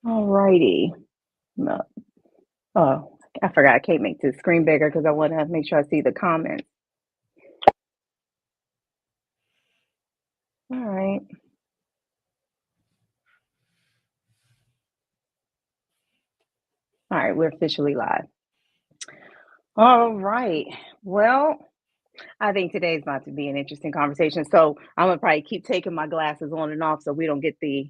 All righty. No. Oh, I forgot. I can't make the screen bigger because I want to make sure I see the comments. All right. All right. We're officially live. All right. Well, I think today's about to be an interesting conversation. So I'm gonna probably keep taking my glasses on and off so we don't get the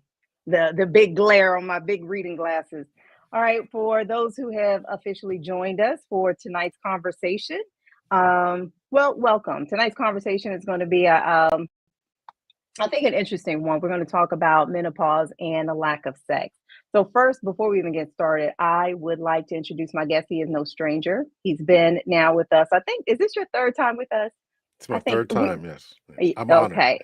big glare on my big reading glasses. All right, for those who have officially joined us for tonight's conversation, well, welcome. Tonight's conversation is going to be I think an interesting one. We're going to talk about menopause and the lack of sex. So first, before we even get started, I would like to introduce my guest. He is no stranger. He's been now with us. I think, is this your third time with us? It's I my think third time. Yes, yes. I'm honored. okay.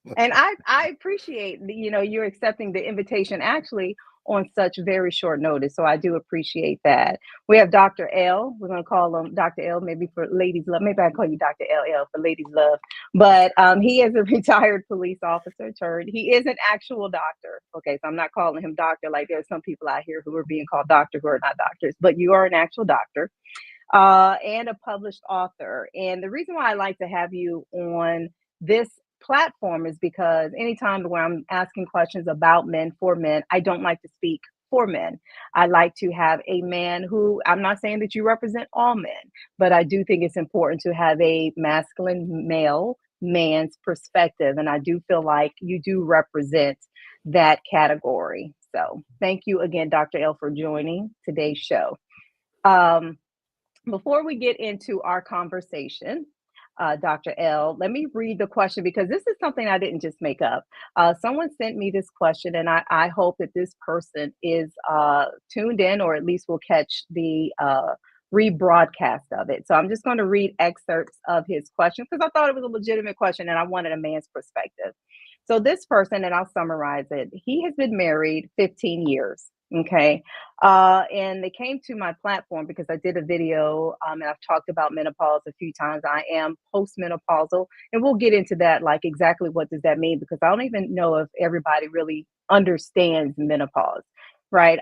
Yes. And I appreciate you accepting the invitation actually on such very short notice. So I do appreciate that. We have Dr. L. We're gonna call him Dr. L, maybe for ladies love. Maybe I call you Dr. LL for ladies love. But he is a retired police officer turned. He is an actual doctor. Okay, so I'm not calling him doctor like there's some people out here who are being called doctor who are not doctors, but you are an actual doctor and a published author. And the reason why I like to have you on this platform is because anytime where I'm asking questions about men for men, I don't like to speak for men. I like to have a man who, I'm not saying that you represent all men, but I do think it's important to have a masculine male man's perspective. And I do feel like you do represent that category. So thank you again, Dr. L, for joining today's show. Um, Before we get into our conversation, Dr. L, let me read the question because this is something I didn't just make up. Someone sent me this question, and I hope that this person is tuned in or at least will catch the rebroadcast of it. So I'm just going to read excerpts of his question because I thought it was a legitimate question and I wanted a man's perspective. So this person, and I'll summarize it, he has been married 15 years. Okay. And they came to my platform because I did a video and I've talked about menopause a few times. I am postmenopausal, and we'll get into that, like exactly what does that mean, because I don't even know if everybody really understands menopause, right?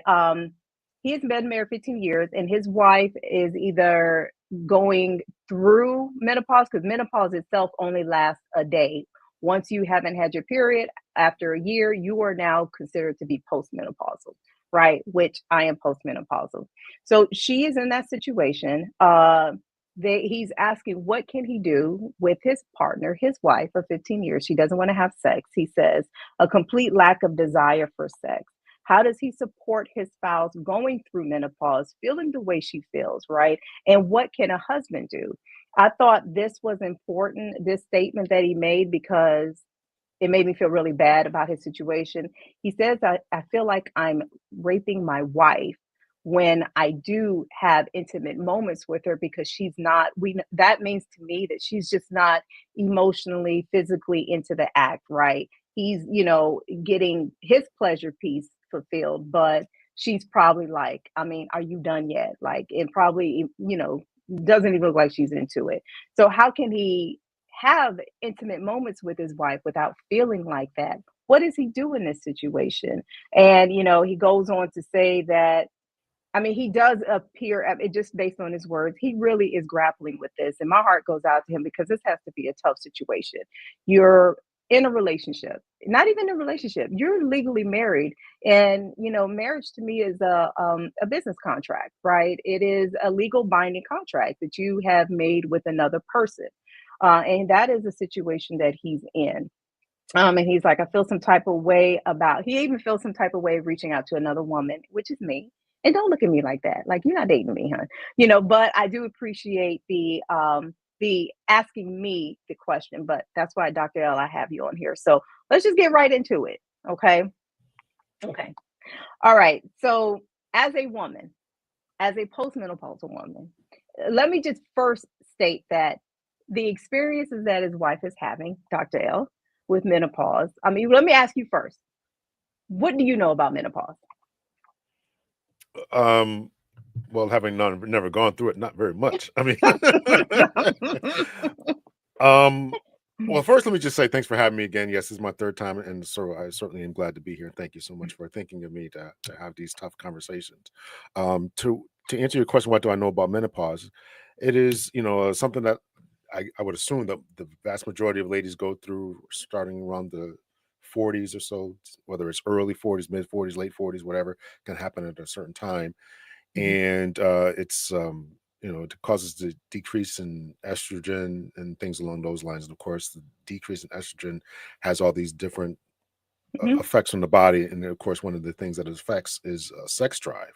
He has been married 15 years, and his wife is either going through menopause because menopause itself only lasts a day. Once you haven't had your period after a year, you are now considered to be postmenopausal, right? Which I am postmenopausal. So she is in that situation. He's asking what can he do with his partner, his wife of 15 years. She doesn't want to have sex. He says a complete lack of desire for sex. How does he support his spouse going through menopause, feeling the way she feels, right? And what can a husband do? I thought this was important, this statement that he made, because it made me feel really bad about his situation. He says, I feel like I'm raping my wife when I do have intimate moments with her because she's not, that means to me that she's just not emotionally, physically into the act, right? He's, getting his pleasure piece fulfilled, but she's probably like, I mean, are you done yet? Like, it probably, doesn't even look like she's into it. So, how can he have intimate moments with his wife without feeling like that? What does he do in this situation? And, he goes on to say that, I mean, he does appear, it just based on his words, he really is grappling with this. And my heart goes out to him because this has to be a tough situation. You're in a relationship, not even a relationship, you're legally married. And, marriage to me is a business contract, right? It is a legal binding contract that you have made with another person. And that is a situation that he's in. And he's like, I feel some type of way about, he even feels some type of way of reaching out to another woman, which is me. And don't look at me like that. Like, you're not dating me, huh? But I do appreciate the asking me the question. But that's why, Dr. L, I have you on here. So let's just get right into it. Okay. Okay. All right. So as a woman, as a postmenopausal woman, let me just first state that the experiences that his wife is having, Dr. L, with menopause. I mean, let me ask you first. What do you know about menopause? Um, well, having never gone through it, not very much. I mean, um, Well, first, let me just say thanks for having me again. Yes, this is my third time, and so I certainly am glad to be here. Thank you so much for thinking of me to have these tough conversations. To answer your question, what do I know about menopause? It is, something that I would assume that the vast majority of ladies go through starting around the 40s or so, whether it's early 40s, mid 40s, late 40s, whatever can happen at a certain time. Mhm, And it's it causes the decrease in estrogen and things along those lines. And of course, the decrease in estrogen has all these different mhm. effects on the body, and of course, one of the things that it affects is sex drive.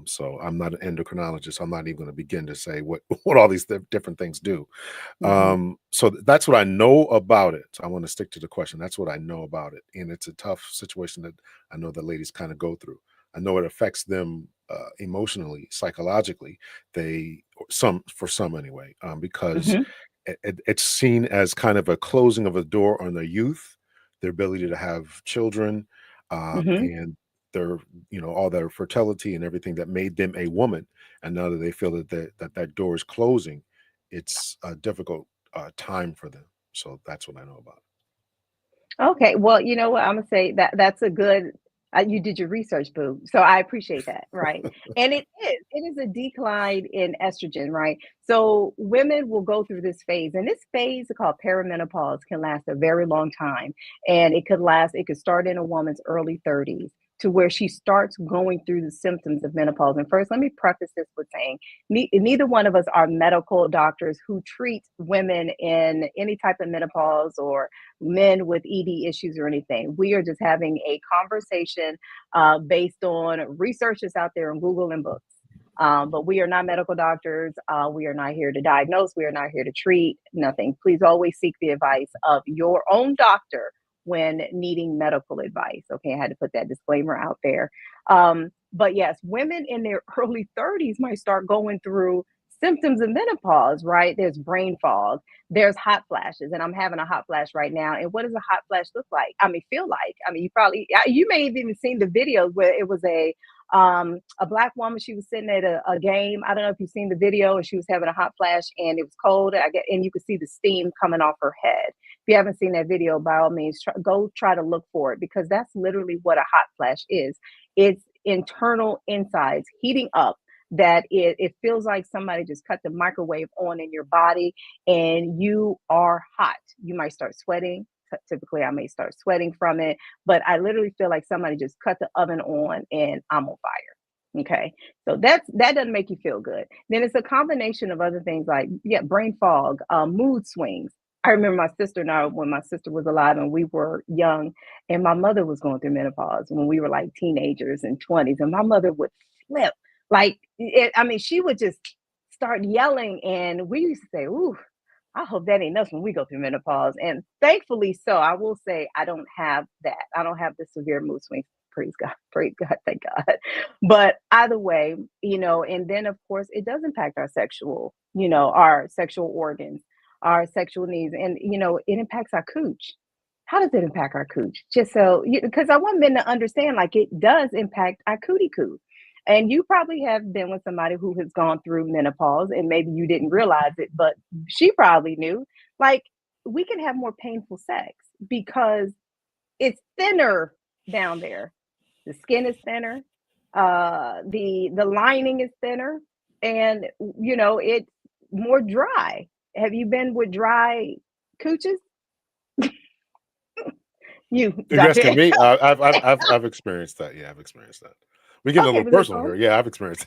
So I'm not an endocrinologist. I'm not even going to begin to say what what all these different things do. Mhm, That's what I know about it. So I want to stick to the question. That's what I know about it. And it's a tough situation that I know that ladies kind of go through. I know it affects them emotionally, psychologically. For some anyway, because mhm, it's seen as kind of a closing of a door on their youth, their ability to have children, mhm. and their, all their fertility and everything that made them a woman. And now that they feel that door is closing, it's a difficult time for them. So that's what I know about Okay, well, you know what? I'm gonna say that that's a good. You did your research, boo. So I appreciate that, right? And it is a decline in estrogen, right? So women will go through this phase, and this phase called perimenopause can last a very long time, and it could last. It could start in a woman's early 30s to where she starts going through the symptoms of menopause. And first, let me preface this with saying neither one of us are medical doctors who treat women in any type of menopause or men with ED issues or anything. We are just having a conversation based on research that's out there in Google and books. But we are not medical doctors. We are not here to diagnose. We are not here to treat. Nothing. Please always seek the advice of your own doctor when needing medical advice. Okay, I had to put that disclaimer out there. But yes, women in their early 30s might start going through symptoms of menopause, right? There's brain fog, there's hot flashes, and I'm having a hot flash right now. And what does a hot flash look like? I mean, feel like. I mean, you may have even seen the videos where it was a black woman. She was sitting at a game. I don't know if you've seen the video, and she was having a hot flash, and it was cold. And you could see the steam coming off her head. If you haven't seen that video, by all means, go try to look for it because that's literally what a hot flash is. It's internal insides heating up that it feels like somebody just cut the microwave on in your body and you are hot. You might start sweating. Typically, I may start sweating from it, but I literally feel like somebody just cut the oven on and I'm on fire. Okay, so that doesn't make you feel good. Then it's a combination of other things like brain fog, mood swings. I remember my sister and I when my sister was alive and we were young, and my mother was going through menopause when we were like teenagers and 20s, and my mother would flip I mean, she would just start yelling, and we used to say, "Ooh, I hope that ain't us when we go through menopause." And thankfully, so I will say I don't have that. I don't have the severe mood swings. Praise God, thank God. But either way, and then of course it does impact our sexual organs, our sexual needs, and it impacts our cooch. How does it impact our cooch? Just so, because I want men to understand, like it does impact our cootie coo. And you probably have been with somebody who has gone through menopause and maybe you didn't realize it, but she probably knew. Like, we can have more painful sex because it's thinner down there. The skin is thinner, the lining is thinner, and it's more dry. Have you been with dry cooches? You, it. You're Doctor. asking me? I've experienced that. Yeah, I've experienced that. We're getting a Okay, little was it personal fun? here. Yeah, I've experienced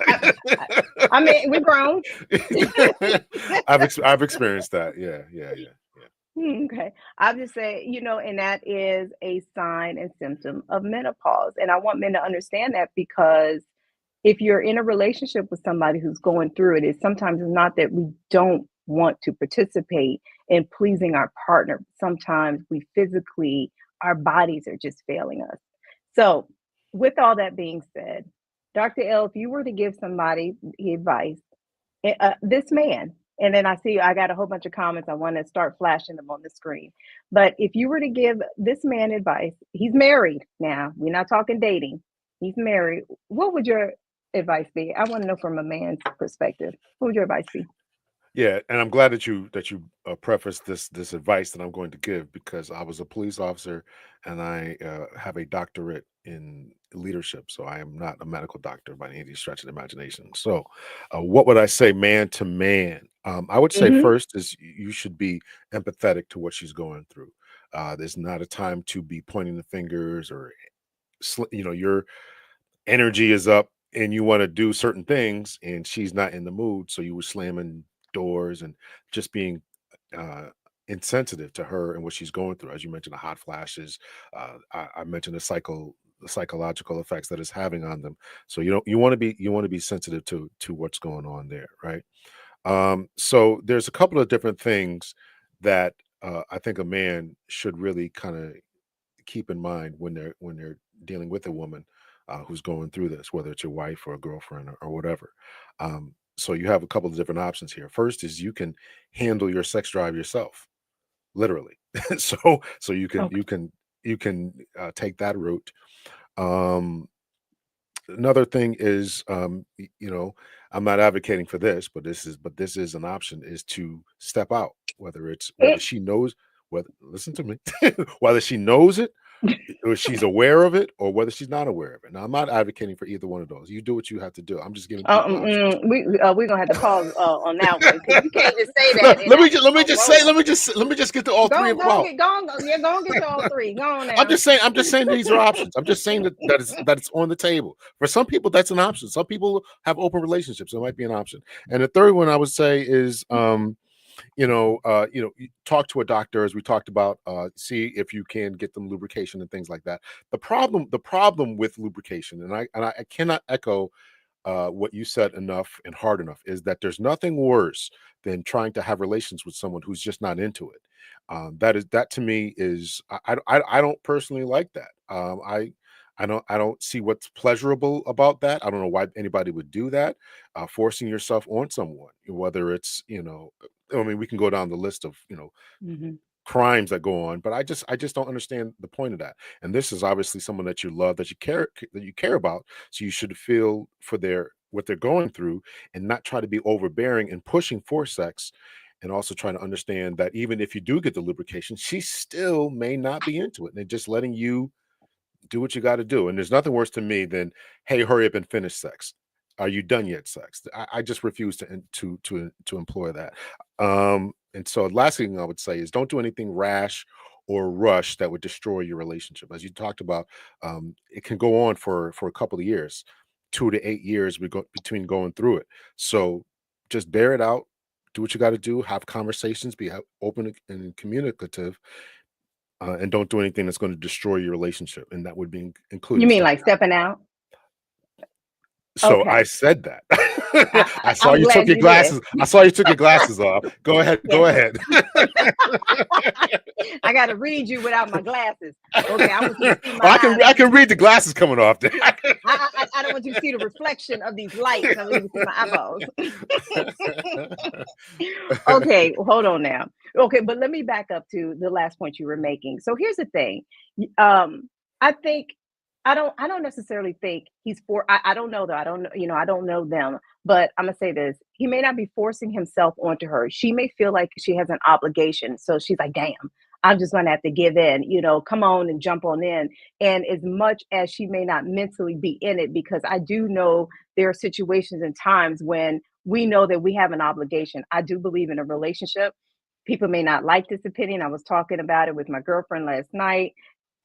I mean, we're grown. that. I've experienced that. Yeah, yeah, yeah, yeah. Okay. I'll just say, and that is a sign and symptom of menopause. And I want men to understand that because if you're in a relationship with somebody who's going through it, it's sometimes it's not that we don't want to participate in pleasing our partner. Sometimes we physically, our bodies are just failing us. So, with all that being said, Dr. L, if you were to give somebody advice, this man, and then I see I got a whole bunch of comments. I want to start flashing them on the screen. But if you were to give this man advice, he's married now. We're not talking dating. He's married. What would your advice be? I want to know from a man's perspective. What would your advice be? Yeah, and I'm glad that you prefaced this advice that I'm going to give, because I was a police officer and I have a doctorate in leadership. So I am not a medical doctor by any stretch of the imagination. So, what would I say, man to man? I would say Hmm. first is you should be empathetic to what she's going through. There's not a time to be pointing the fingers or your energy is up and you want to do certain things and she's not in the mood, so you were slamming doors and just being uh insensitive to her and what she's going through. As you mentioned, the hot flashes, I mentioned the psychological effects that it's having on them. So you want to be sensitive to what's going on there, right? So there's a couple of different things that I think a man should really kind of keep in mind when they're dealing with a woman who's going through this, whether it's your wife or a girlfriend or whatever. So you have a couple of different options here. First is you can handle your sex drive yourself, literally. So Okay. you can take that route. Um, Another thing is, I'm not advocating for this, but this is an option, is to step out, whether it's whether It, she knows, whether listen to me, whether she knows it or she's aware of it or whether she's not aware of it. Now, I'm not advocating for either one of those. You do what you have to do. I'm just giving people options. we're gonna have to pause on that one because you can't just say that and not just Let me go just say roll. let me just get to all three of them out. Go and get your all three. Go on I'm now. just saying these are options. I'm just saying that it's on the table. For some people, that's an option. Some people have open relationships. So it might be an option. And the third one I would say is you talk to a doctor, as we talked about, see if you can get them lubrication and things like that. The problem with lubrication, and I cannot echo what you said enough and hard enough, is that there's nothing worse than trying to have relations with someone who's just not into it. That to me is I don't personally like that. I don't see what's pleasurable about that. I don't know why anybody would do that, forcing yourself on someone, whether it's I mean, we can go down the list of Hmm. crimes that go on, but I just don't understand the point of that. And this is obviously someone that you love, that you care about, so you should feel for their what they're going through and not try to be overbearing and pushing for sex, and also trying to understand that even if you do get the lubrication, she still may not be into it, and just letting you do what you got to do. And there's nothing worse to me than, hey, hurry up and finish sex. Are you done yet? Sex. I just refuse to employ that. And so, last thing I would say is don't do anything rash or rush that would destroy your relationship. As you talked about, it can go on for a couple of years, 2 to 8 years between going through it. So just bear it out. Do what you got to do. Have conversations. Be open and communicative, and don't do anything that's going to destroy your relationship, and that would be You including mean stepping like out. stepping out? So I Okay. said that. I saw I'm you took glad your you did. glasses. I saw you took your glasses off. Go ahead. Go Yes. ahead. I got to read you without my glasses. Okay, I want you to see my Oh, eyes. I can read the glasses coming off there. Yeah, I don't want you to see the reflection of these lights. I want you to see my eyeballs. Okay, hold on now. Okay, but let me back up to the last point you were making. So here's the thing. I think I don't necessarily think he's for I don't know though. I don't know, I don't know them, but I'm gonna say this. He may not be forcing himself onto her. She may feel like she has an obligation. So she's like, damn, I'm just gonna have to give in, come on and jump on in. And as much as she may not mentally be in it, because I do know there are situations and times when we know that we have an obligation. I do believe in a relationship. People may not like this opinion. I was talking about it with my girlfriend last night.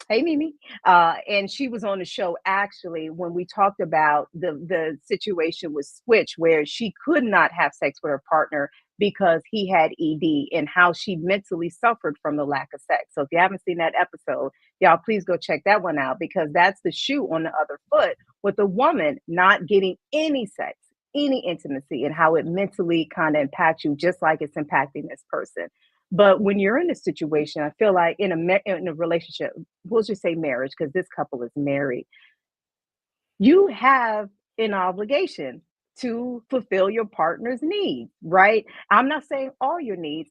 Hey, Mimi. And she was on the show actually when we talked about the situation with Switch, where she could not have sex with her partner because he had ED and how she mentally suffered from the lack of sex. So if you haven't seen that episode, y'all please go check that one out because that's the shoe on the other foot with the woman not getting any sex, any intimacy, and how it mentally kind of impacts you, just like it's impacting this person. But when you're in a situation, I feel like in a relationship, we'll just say marriage, because this couple is married, you have an obligation to fulfill your partner's needs, right? I'm not saying all your needs.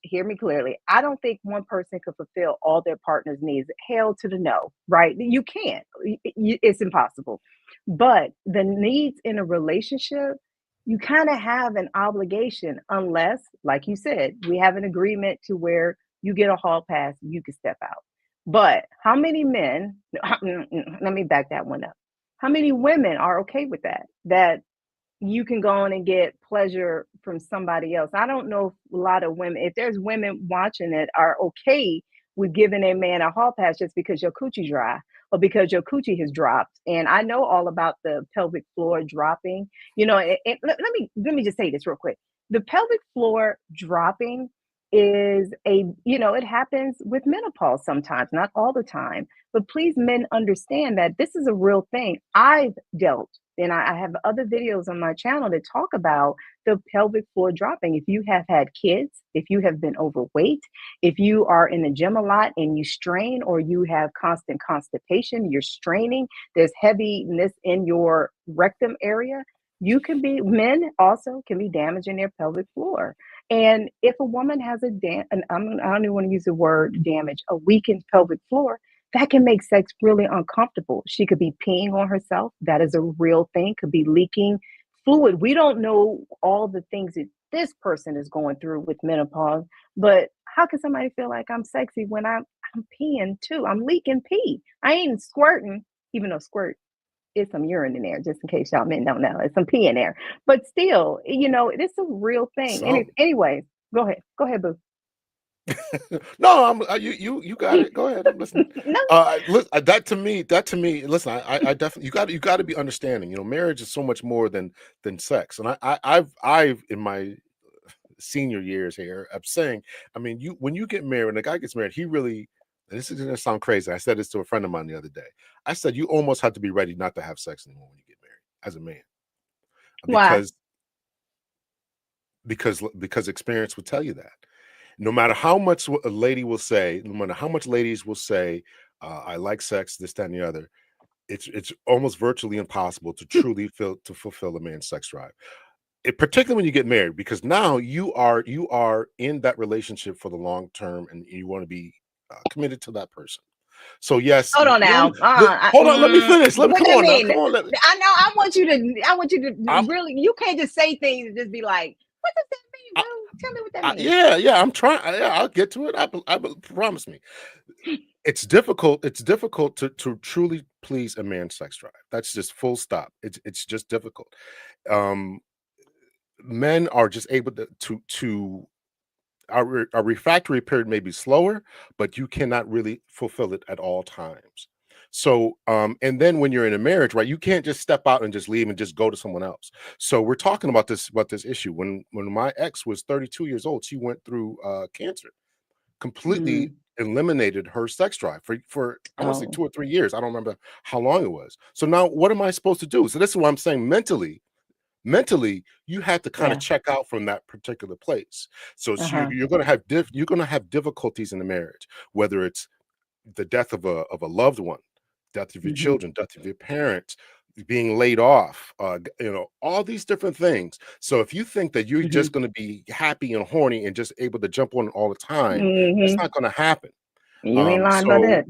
Hear me clearly. I don't think one person could fulfill all their partner's needs. Hell to the no, right? You can't. It's impossible. But the needs in a relationship, you kind of have an obligation, unless, like you said, we have an agreement to where you get a hall pass, you can step out. But how many men, let me back that one up. How many women are okay with that? That you can go on and get pleasure from somebody else. I don't know if a lot of women, if there's women watching it, are okay with giving a man a hall pass just because your coochie dry or because your coochie has dropped. And I know all about the pelvic floor dropping. Let me just say this real quick. The pelvic floor dropping is it happens with menopause sometimes, not all the time. But please, men, understand that this is a real thing. I've dealt, and I have other videos on my channel that talk about the pelvic floor dropping. If you have had kids, if you have been overweight, if you are in the gym a lot and you strain, or you have constant constipation, you're straining, there's heaviness in your rectum area, men also can be damaging their pelvic floor. And if a woman has I don't even want to use the word damage, a weakened pelvic floor, that can make sex really uncomfortable. She could be peeing on herself. That is a real thing. Could be leaking fluid. We don't know all the things that this person is going through with menopause, but how can somebody feel like I'm sexy when I'm peeing too? I'm leaking pee. I ain't squirting, even though squirt is some urine in there, just in case y'all men don't know. It's some pee in there. But still, it's a real thing. And So anyways, go ahead. Go ahead, boo. no, you got it. Go ahead. I'm listening. No. That to me, listen, I definitely, you got to be understanding. Marriage is so much more than sex. And I've in my senior years here, I'm saying, I mean, when you get married, when a guy gets married, he really, and this is gonna sound crazy. I said this to a friend of mine the other day. I said, you almost have to be ready not to have sex anymore when you get married as a man, Why? because experience will tell you that. No matter how much a lady will say, no matter how much ladies will say, I like sex, this, that, and the other, it's almost virtually impossible to truly fulfill a man's sex drive. Particularly when you get married, because now you are in that relationship for the long term, and you want to be committed to that person. So yes, Hold on now. hold on, let me finish. What Come do you on now, mean? come on. I know. I want you to I'm, really. You can't just say things and just be like, "What does that mean, I, bro? Tell me what that means." yeah, I'm trying. Yeah, I'll get to it. Promise me. It's difficult. It's difficult to truly please a man's sex drive. That's just full stop. It's just difficult. Um, Men are just able to our refractory period may be slower, but you cannot really fulfill it at all times. So, and then when you're in a marriage, right, you can't just step out and just leave and just go to someone else. So we're talking about this issue. When my ex was 32 years old, she went through cancer, completely Mm. eliminated her sex drive for I want to say Oh, 2 or 3 years. I don't remember how long it was. So now what am I supposed to do? So this is what I'm saying. Mentally, you have to kind of yeah. check out from that particular place. So Uh-huh. you're going to have difficulties in the marriage, whether it's the death of a loved one, death of your Hmm. children, death of your parents, being laid off, all these different things. So if you think that you're Hmm. just going to be happy and horny and just able to jump on it all the time, that's Hmm. not going to happen. You ain't lying about So that.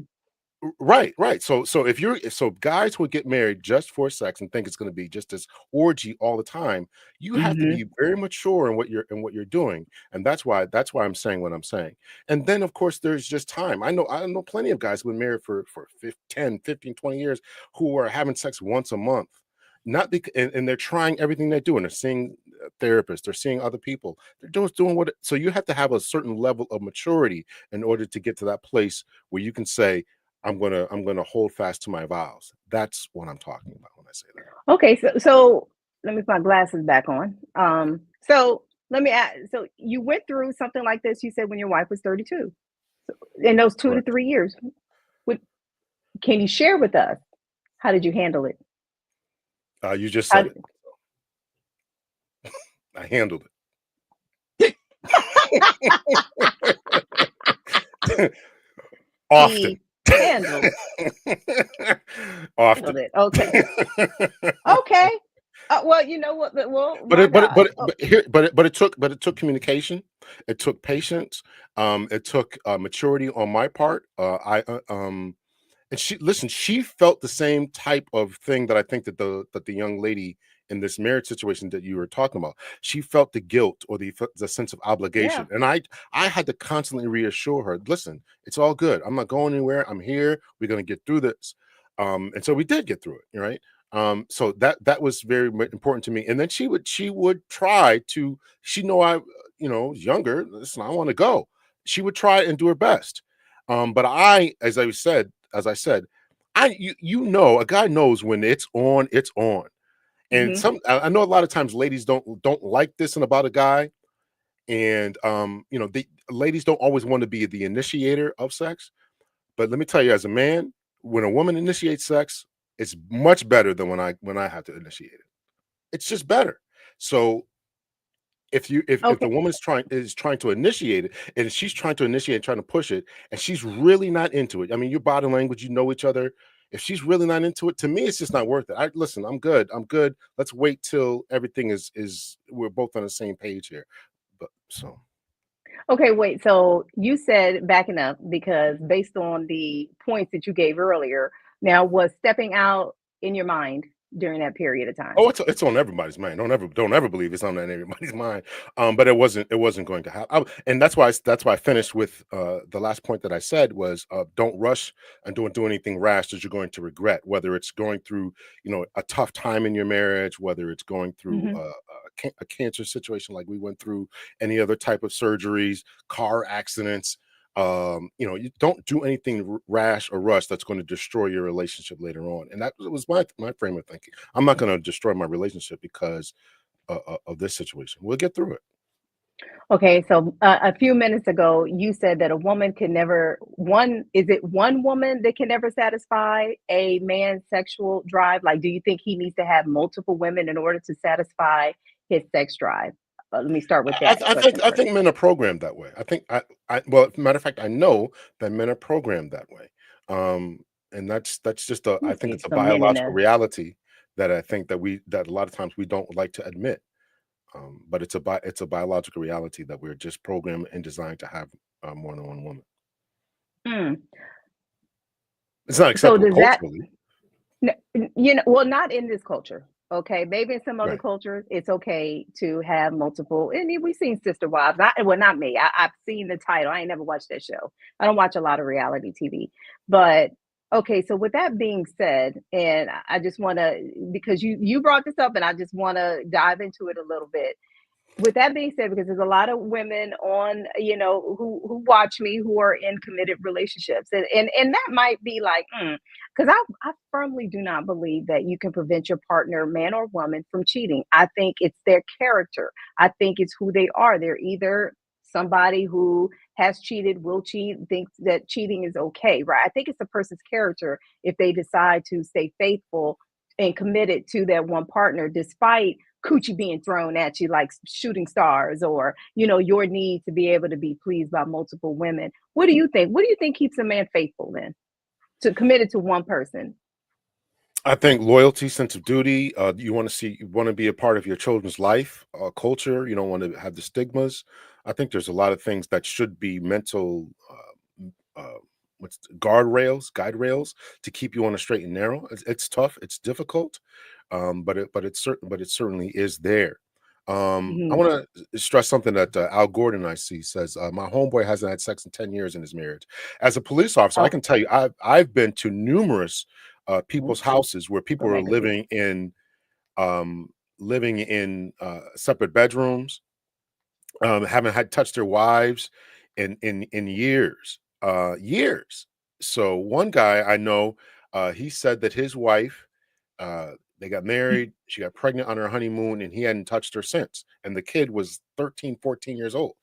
Right. So so guys who get married just for sex and think it's going to be just this orgy all the time, you have to Hmm. be very mature in what you're doing, and that's why I'm saying what I'm saying. And then of course there's just time. I know plenty of guys who've been married for 10, 15, 20 years who are having sex once a month. Not because and they're trying everything they're doing. They're seeing therapists, they're seeing other people. They're just doing what so you have to have a certain level of maturity in order to get to that place where you can say I'm gonna hold fast to my vows. That's what I'm talking about when I say that. Okay, so let me put my glasses back on. So let me ask. So you went through something like this. You said when your wife was 32. In those 2 to 3 years, what can you share with us? How did you handle it? You just How said did, it. I handled it often. he handled Often. handled it. Okay. Okay. Well, you know what? Well, But my God. Oh, it took communication, it took patience, it took maturity on my part. And she felt the same type of thing that I think that the young lady in this marriage situation that you were talking about. She felt the guilt or the sense of Yeah. obligation, and I had to constantly reassure her, listen, it's all good, I'm not going anywhere, I'm here, we're going to get through this. And so we did get through it, right? So that was very important to me. And then she would try to, she know I, was younger, listen, I want to go. She would try and do her best. But as I said, a guy knows when it's on, it's on. And Hmm. I know a lot of times ladies don't like this and about a guy. And the ladies don't always want to be the initiator of sex. But let me tell you, as a man, when a woman initiates sex, it's much better than when I have to initiate it. It's just better. So if the Okay. woman is trying to initiate it, and she's trying to initiate and trying to push it, and she's really not into it. I mean, your body language, you know each other. If she's really not into it, to me, it's just not worth it. Listen, I'm good. I'm good. Let's wait till everything is we're both on the same page here. But so Okay, wait. So you said backing up because based on the points that you gave earlier, now was stepping out in your mind during that period of time? Oh, it's on everybody's mind. Don't ever believe it's on everybody's mind. But it wasn't going to happen, and that's why I finished with the last point that I said was don't rush and don't do anything rash that you're going to regret. Whether it's going through a tough time in your marriage, whether it's going through Hmm. a cancer situation like we went through, any other type of surgeries, car accidents. You don't do anything rash or rush that's going to destroy your relationship later on. And that was my frame of thinking. I'm not going to destroy my relationship because of this situation. We'll get through it. Okay, so a few minutes ago, you said that a woman can never is it one woman that can never satisfy a man's sexual drive? Like, do you think he needs to have multiple women in order to satisfy his sex drive? Let me start with I, that I think question I first. think men are programmed that way. I think well, matter of fact, I know that men are programmed that way. And that's just Let I me think see it's a some men in biological a. reality that I think that a lot of times we don't like to admit. But it's a biological reality that we're just programmed and designed to have more than one woman. Mm. It's not So acceptable does that culturally, Well, not in this culture. Okay, maybe in some other right? cultures, it's okay to have multiple. And we've seen Sister Wives. Well, not me. I've seen the title. I ain't never watched that show. I don't watch a lot of reality TV. But okay, so with that being said, and I just want to, because you brought this up, and I just want to dive into it a little bit. With that being said, because there's a lot of women on, who watch me who are in committed relationships, and that might be like, because I firmly do not believe that you can prevent your partner, man or woman, from cheating. I think it's their character. I think it's who they are. They're either somebody who has cheated, will cheat, thinks that cheating is okay, right? I think it's a person's character if they decide to stay faithful and committed to that one partner, despite coochie being thrown at you like shooting stars, or your need to be able to be pleased by multiple women. What do you think keeps a man faithful then, to committed to one person? I think loyalty, sense of duty. You want to be a part of your children's life, culture. You don't want to have the stigmas. I think there's a lot of things that should be mental. What's guide rails to keep you on a straight and narrow. It's tough, it's difficult, but it certainly is there. I Hmm. want to stress something that Al Gordon I see says, my homeboy hasn't had sex in 10 years in his marriage. As a police officer, I Oh, can tell you, I've been to numerous mm, people's houses where people are parentheses. um, living in separate bedrooms, haven't had touched their wives in years. So one guy I know, he said that his wife, they got married, she got pregnant on her honeymoon, and he hadn't touched her since. And the kid was 13, 14 years old.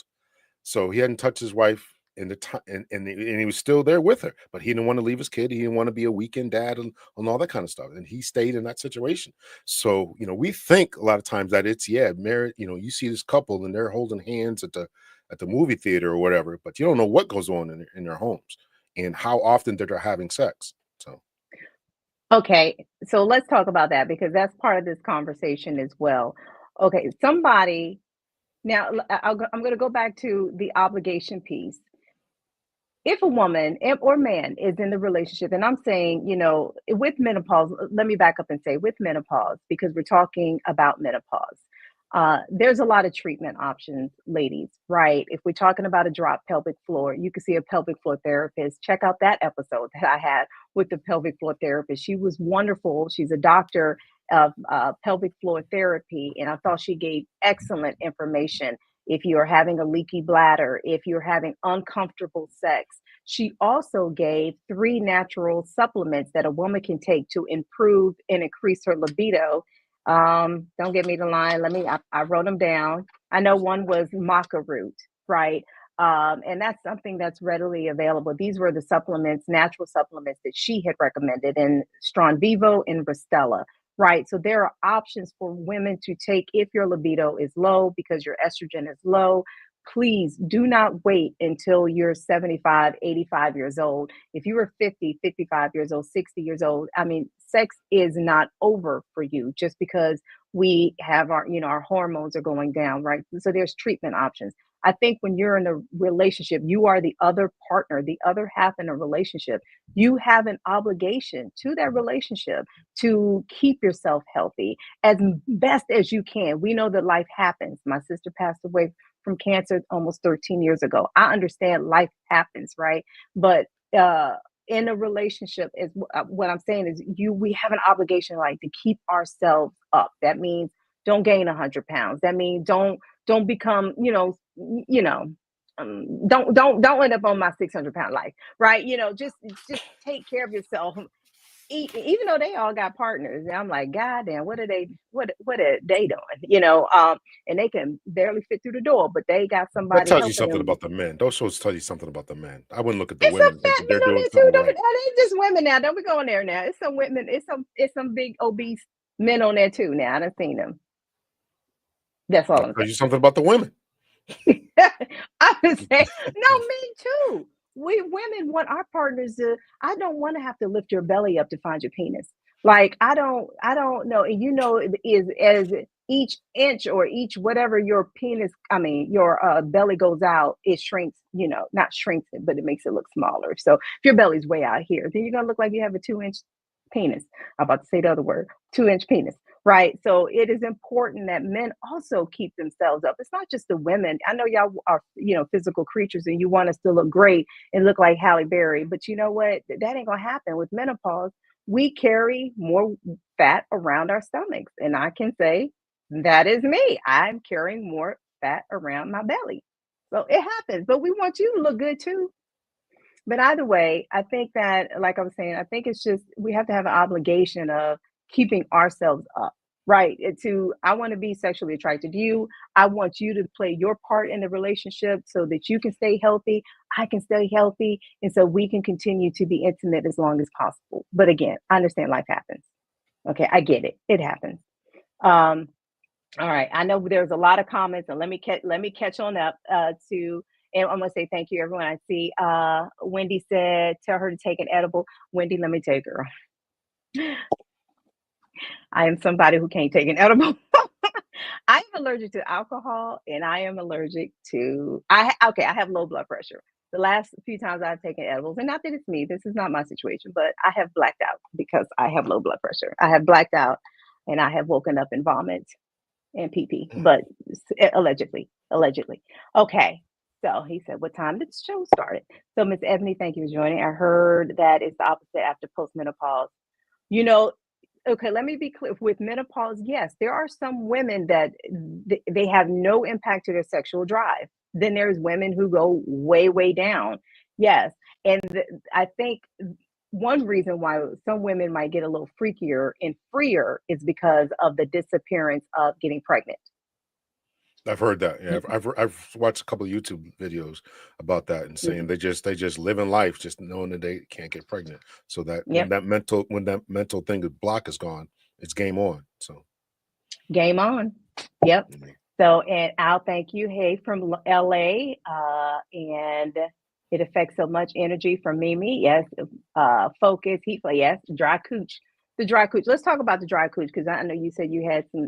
So he hadn't touched his wife in the time, and he was still there with her, but he didn't want to leave his kid. He didn't want to be a weekend dad and all that kind of stuff. And he stayed in that situation. So, we think a lot of times that it's, yeah, married, you see this couple and they're holding hands at the movie theater or whatever, but you don't know what goes on in their homes and how often they're having sex. So Okay, so let's talk about that because that's part of this conversation as well. Okay, somebody now I'm going to go back to the obligation piece. if a woman or man is in the relationship, and I'm saying, with menopause, let me back up and say with menopause, because we're talking about menopause. There's a lot of treatment options, ladies, right? If we're talking about a drop pelvic floor, you can see a pelvic floor therapist. Check out that episode that I had with the pelvic floor therapist. She was wonderful. She's a doctor of pelvic floor therapy, and I thought she gave excellent information. If you're having a leaky bladder, if you're having uncomfortable sex, she also gave 3 natural supplements that a woman can take to improve and increase her libido. Don't get me the line. I wrote them down. I know one was maca root, right? And that's something that's readily available. These were the supplements, natural supplements that she had recommended, in Strong Vivo and Restella, right? So there are options for women to take if your libido is low because your estrogen is low. Please do not wait until you're 75, 85 years old. If you were 50, 55 years old, 60 years old, I mean, sex is not over for you just because we have our hormones are going down, right? So there's treatment options. I think when you're in a relationship, you are the other partner, the other half in a relationship. You have an obligation to that relationship to keep yourself healthy as best as you can. We know that life happens. My sister passed away from cancer almost 13 years ago. I understand life happens, right? But in a relationship, is what I'm saying is we have an obligation, like, to keep ourselves up. That means don't gain 100 pounds. That means don't become, don't end up on my 600-pound life, right? Just take care of yourself. Even though they all got partners, and I'm like, God damn, what are they doing? And they can barely fit through the door, but they got That somebody tells you helping something them. about the men. Those shows tell you something about the men. I wouldn't look at the It's some women and think fat that men they're on doing there too. something Don't, right. it ain't just women now. Don't be going there now. It's some women. It's some big obese men on there too. Now I done seen them. That's all That I'm tells you something about the women. saying. I was saying, no, me too. We women want our partners to. I don't want to have to lift your belly up to find your penis. Like I don't know. And is as each inch or each whatever your penis, I mean your belly goes out, it shrinks. Not shrinks it, but it makes it look smaller. So if your belly's way out here, then you're gonna look like you have a 2-inch penis. I'm about to say the other word, 2-inch penis. Right. So it is important that men also keep themselves up. It's not just the women. I know y'all are, physical creatures and you want us to look great and look like Halle Berry. But you know what? That ain't going to happen with menopause. We carry more fat around our stomachs. And I can say that is me. I'm carrying more fat around my belly. So it happens. But we want you to look good too. But either way, I think that, like I was saying, I think it's just we have to have an obligation of keeping ourselves up, right? I want to be sexually attracted to you. I want you to play your part in the relationship so that you can stay healthy. I can stay healthy. And so we can continue to be intimate as long as possible. But again, I understand life happens. Okay, I get it. It happens. Um, all right. I know there's a lot of comments, and let me catch on up to. And I'm gonna say thank you, everyone. I see. Wendy said, "Tell her to take an edible." Wendy, let me take her. I am somebody who can't take an edible. I am allergic to alcohol, and I am allergic to. Okay. I have low blood pressure. The last few times I've taken edibles, and not that it's me. This is not my situation, but I have blacked out because I have low blood pressure. I have blacked out, and I have woken up in vomit and PP, but allegedly. Okay. So he said, what time did the show started? So Miss Ebony, thank you for joining. I heard that it's the opposite after postmenopause. You know, okay, let me be clear. With menopause, yes, there are some women that they have no impact to their sexual drive. Then there's women who go way, way down. Yes. And I think one reason why some women might get a little freakier and freer is because of the disappearance of getting pregnant. I've heard that. Yeah, I've watched a couple of YouTube videos about that and saying Mhm. they just live in life, just knowing that they can't get pregnant. So that Yep. when that mental thing of block is gone, it's game on. So Game on. Yep. mhm. So, and I'll thank you. Hey, from LA. And it affects so much energy from Mimi. Yes. Focus, heat flow. Yes. Dry cooch. The dry cooch. Let's talk about the dry cooch because I know you said you had a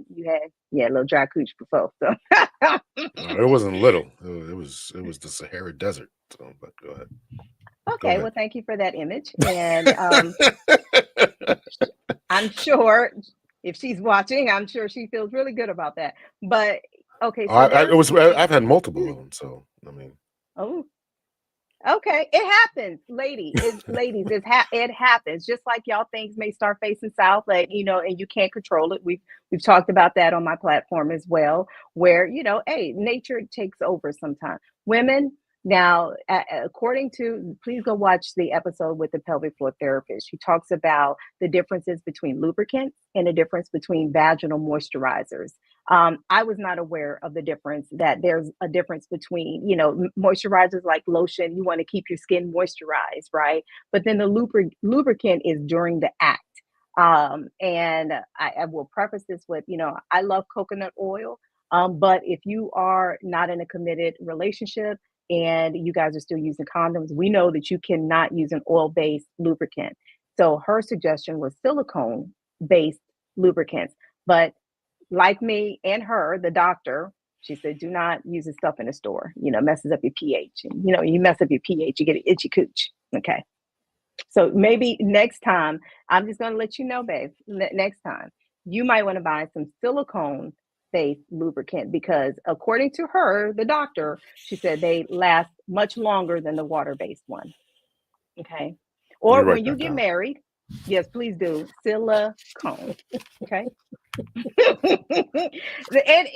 little dry cooch before. So No, it wasn't little. It was the Sahara Desert. So, but go ahead. Go Okay, ahead. well, thank you for that image. And I'm sure if she's watching, I'm sure she feels really good about that. But okay, Oh, so there are some things. I've had multiple of them. So I mean, Oh, okay, it happens, ladies. It happens. Just like y'all things may start facing south, like and you can't control it. We've talked about that on my platform as well, where hey, nature takes over sometimes. Women now, according to, please go watch the episode with the pelvic floor therapist. She talks about the differences between lubricants and the difference between vaginal moisturizers. I was not aware of the difference, that there's a difference between, moisturizers like lotion. You want to keep your skin moisturized, right? But then the lubricant is during the act. And I will preface this with, I love coconut oil. But if you are not in a committed relationship and you guys are still using condoms, we know that you cannot use an oil-based lubricant. So her suggestion was silicone-based lubricants. But like me and her, the doctor, she said, do not use this stuff in the store. Messes up your pH. And, you mess up your pH, you get an itchy cooch. Okay. So maybe next time, I'm just going to let you know, babe, next time, you might want to buy some silicone based lubricant, because according to her, the doctor, she said they last much longer than the water based one. Okay. let me Or write when you that get down. married, yes, please do silicone. Okay. And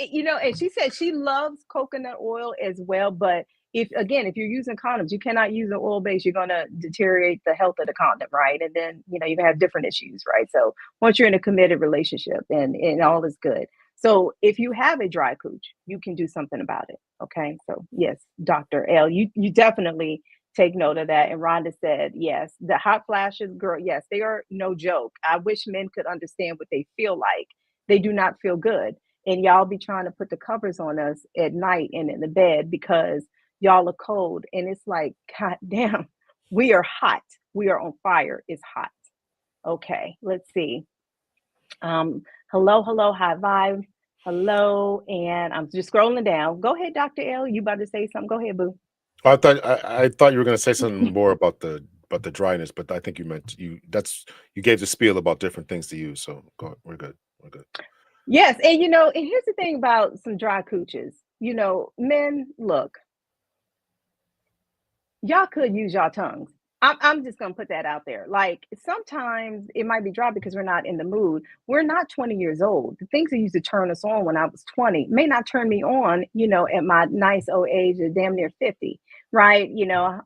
she said she loves coconut oil as well. But if you're using condoms, you cannot use an oil base. You're gonna deteriorate the health of the condom, right? And then you can have different issues, right? So once you're in a committed relationship and all is good. So if you have a dry cooch, you can do something about it. Okay. So yes, Dr. L, you definitely take note of that. And Rhonda said, yes, the hot flashes, girl, yes, they are no joke. I wish men could understand what they feel like. They do not feel good. And y'all be trying to put the covers on us at night and in the bed because y'all are cold. And it's like, God damn, we are hot. We are on fire. It's hot. Okay, let's see. Hello, high vibe. Hello. And I'm just scrolling down. Go ahead, Dr. L. You about to say something? Go ahead, boo. I thought you were going to say something more about the dryness, but I think you meant you gave the spiel about different things to use. So we're good. We're good. Yes. And and here's the thing about some dry cooches. Men, look, y'all could use y'all tongues. I'm just gonna put that out there. Like sometimes it might be dry because we're not in the mood. We're not 20 years old. The things that used to turn us on when I was 20 may not turn me on, at my nice old age of damn near 50, right?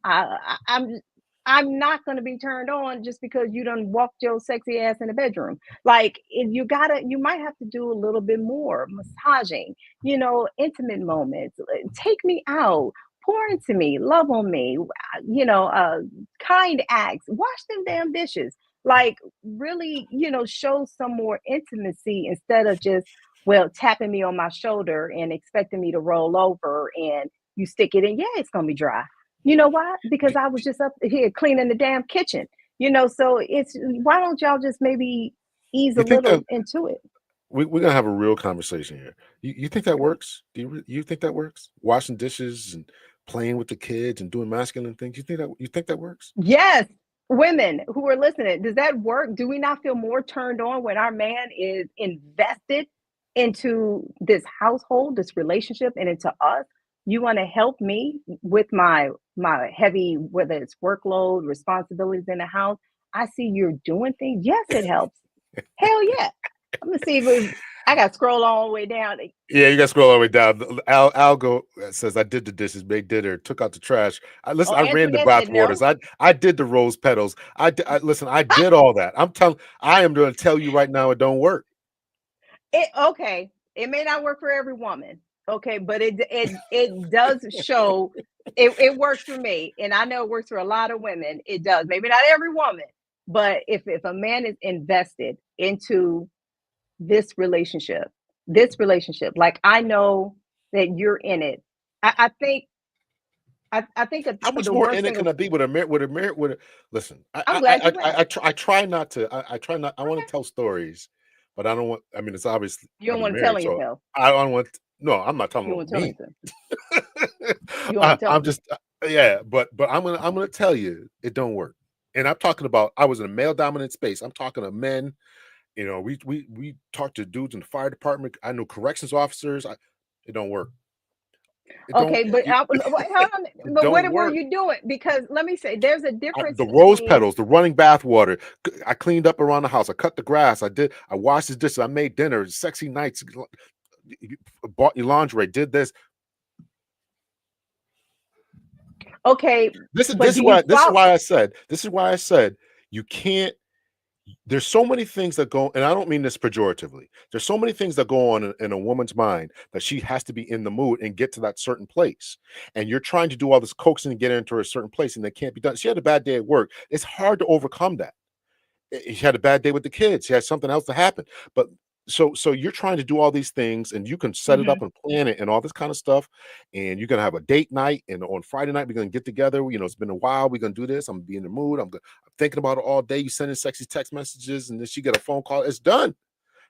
I'm not gonna be turned on just because you done walked your sexy ass in the bedroom. Like you might have to do a little bit more massaging, intimate moments. Take me out, pour into me, love on me, kind acts, wash them damn dishes. Like really, show some more intimacy instead of just, well, tapping me on my shoulder and expecting me to roll over and you stick it in. Yeah, it's gonna be dry. You know why? Because Do, I was just up here cleaning the damn kitchen. So it's, why don't y'all just maybe ease a you think that little into it? we're gonna have a real conversation here? You think that works? You think that works? Washing dishes and playing with the kids and doing masculine things. You think that works? Yes, women who are listening, does that work? Do we not feel more turned on when our man is invested into this household, this relationship, and into us? You want to help me with my heavy, whether it's workload, responsibilities in the house. I see you're doing things. Yes, it helps. Hell yeah. I'm gonna see if I got to scroll all the way down. Yeah, you got to scroll all the way down. Algo says, "I did the dishes. Meg did her. Took out the trash. Oh, I ran the Antoinette bath said waters. no. I did the rose petals. Listen. I did all that. I am going to tell you right now, it don't work. Okay, it may not work for every woman, okay, but it does show. It works for me, and I know it works for a lot of women. It does. Maybe not every woman, but if a man is invested into this relationship, like I know that you're in it. I think I think How much the more worst in it thing. can I be with a mar- with a mar- with a listen? I'm glad you asked. I try not to. I try not. I want Okay, to tell stories, but I don't want. I mean, it's obvious you I've don't been want to tell married, on so yourself. I don't want. No, I'm not talking You about want to tell me me. something? You want to tell I'm me? just yeah, but I'm gonna tell you it don't work. And I'm talking about I was in a male dominant space. I'm talking to men. You know, we talked to dudes in the fire department. I know corrections officers. It don't work. It don't. Okay, but hold on. It But don't what were work. you doing? Because let me say, there's a difference The rose between. petals, the running bath water. I cleaned up around the house. I cut the grass. I washed the dishes. I made dinner. Sexy nights. Bought your lingerie. Did this. Okay, This is but this do is you why this is follow? why I said this is why I said you can't. There's so many things that go, and I don't mean this pejoratively. There's so many things that go on in a woman's mind that she has to be in the mood and get to that certain place. And you're trying to do all this coaxing and get into a certain place, and that can't be done. She had a bad day at work. It's hard to overcome that. He had a bad day with the kids. He had something else to happen. But so you're trying to do all these things, and you can set it up Mhm. and plan it and all this kind of stuff. And you're gonna have a date night, and on Friday night we're gonna get together. You know, it's been a while. We're gonna do this. I'm gonna be in the mood. I'm thinking about it all day. You sending sexy text messages, and then she get a phone call. It's done.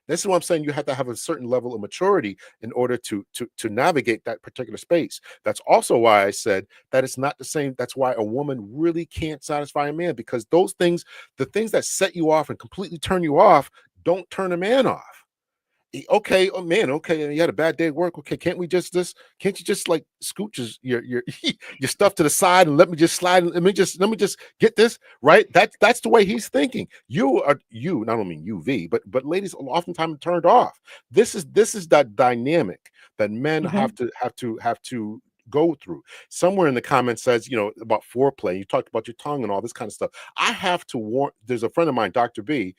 This is what I'm saying. You have to have a certain level of maturity in order to navigate that particular space. That's also why I said that it's not the same. That's why a woman really can't satisfy a man, because those things, the things that set you off and completely turn you off, don't turn a man off. Okay, oh man, okay, you had a bad day at work. Okay, can't we just this? Can't you just like scooch your your stuff to the side and let me just slide? Let me just get this right. That's the way he's thinking. You not only you V, but ladies oftentimes turned off. This is that dynamic that men Mhm. have to go through. Somewhere in the comments says, about foreplay. You talked about your tongue and all this kind of stuff. I have to warn. There's a friend of mine, Dr. B.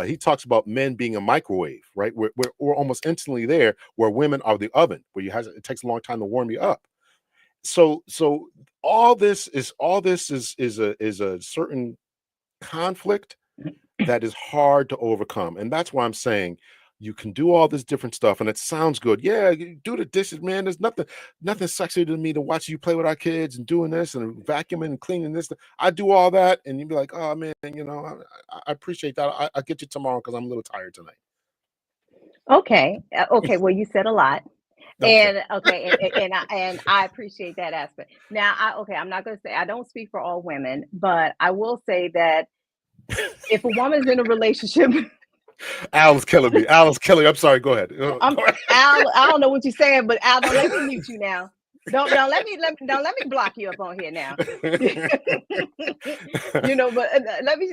He talks about men being a microwave, right? We're almost instantly there, where women are the oven, where it takes a long time to warm you up. So all this is a certain conflict that is hard to overcome. And that's why I'm saying you can do all this different stuff and it sounds good. Yeah, you do the dishes, man. There's nothing sexier to me than watching you play with our kids and doing this and vacuuming and cleaning this. I do all that, and you'd be like, oh man, I appreciate that. I'll get you tomorrow because I'm a little tired tonight. Okay. Okay. Well, you said a lot. Okay. And okay, and I appreciate that aspect. Now, I'm not going to say I don't speak for all women, but I will say that if a woman's in a relationship, Al's killing me. Al's killing me. I'm sorry. Go ahead. I'm Go Al. I don't know what you're saying, but Al, don't let me mute you now. Don't don't let me block you up on here now. ahead. But let me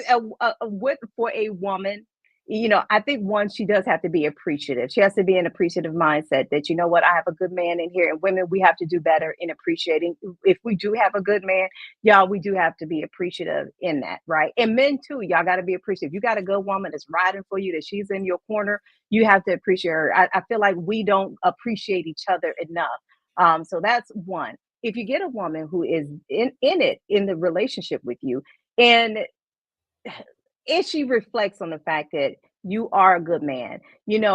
with for a woman, I think one, she does have to be appreciative. She has to be an appreciative mindset that, you know what, I have a good man in here. And women, we have to do better in appreciating. If we do have a good man, y'all, we do have to be appreciative in that, right? And men too, y'all got to be appreciative. You got a good woman that's riding for you, that she's in your corner, you have to appreciate her. I feel like we don't appreciate each other enough. So that's one. If you get a woman who is in the relationship with you, and if she reflects on the fact that you are a good man, and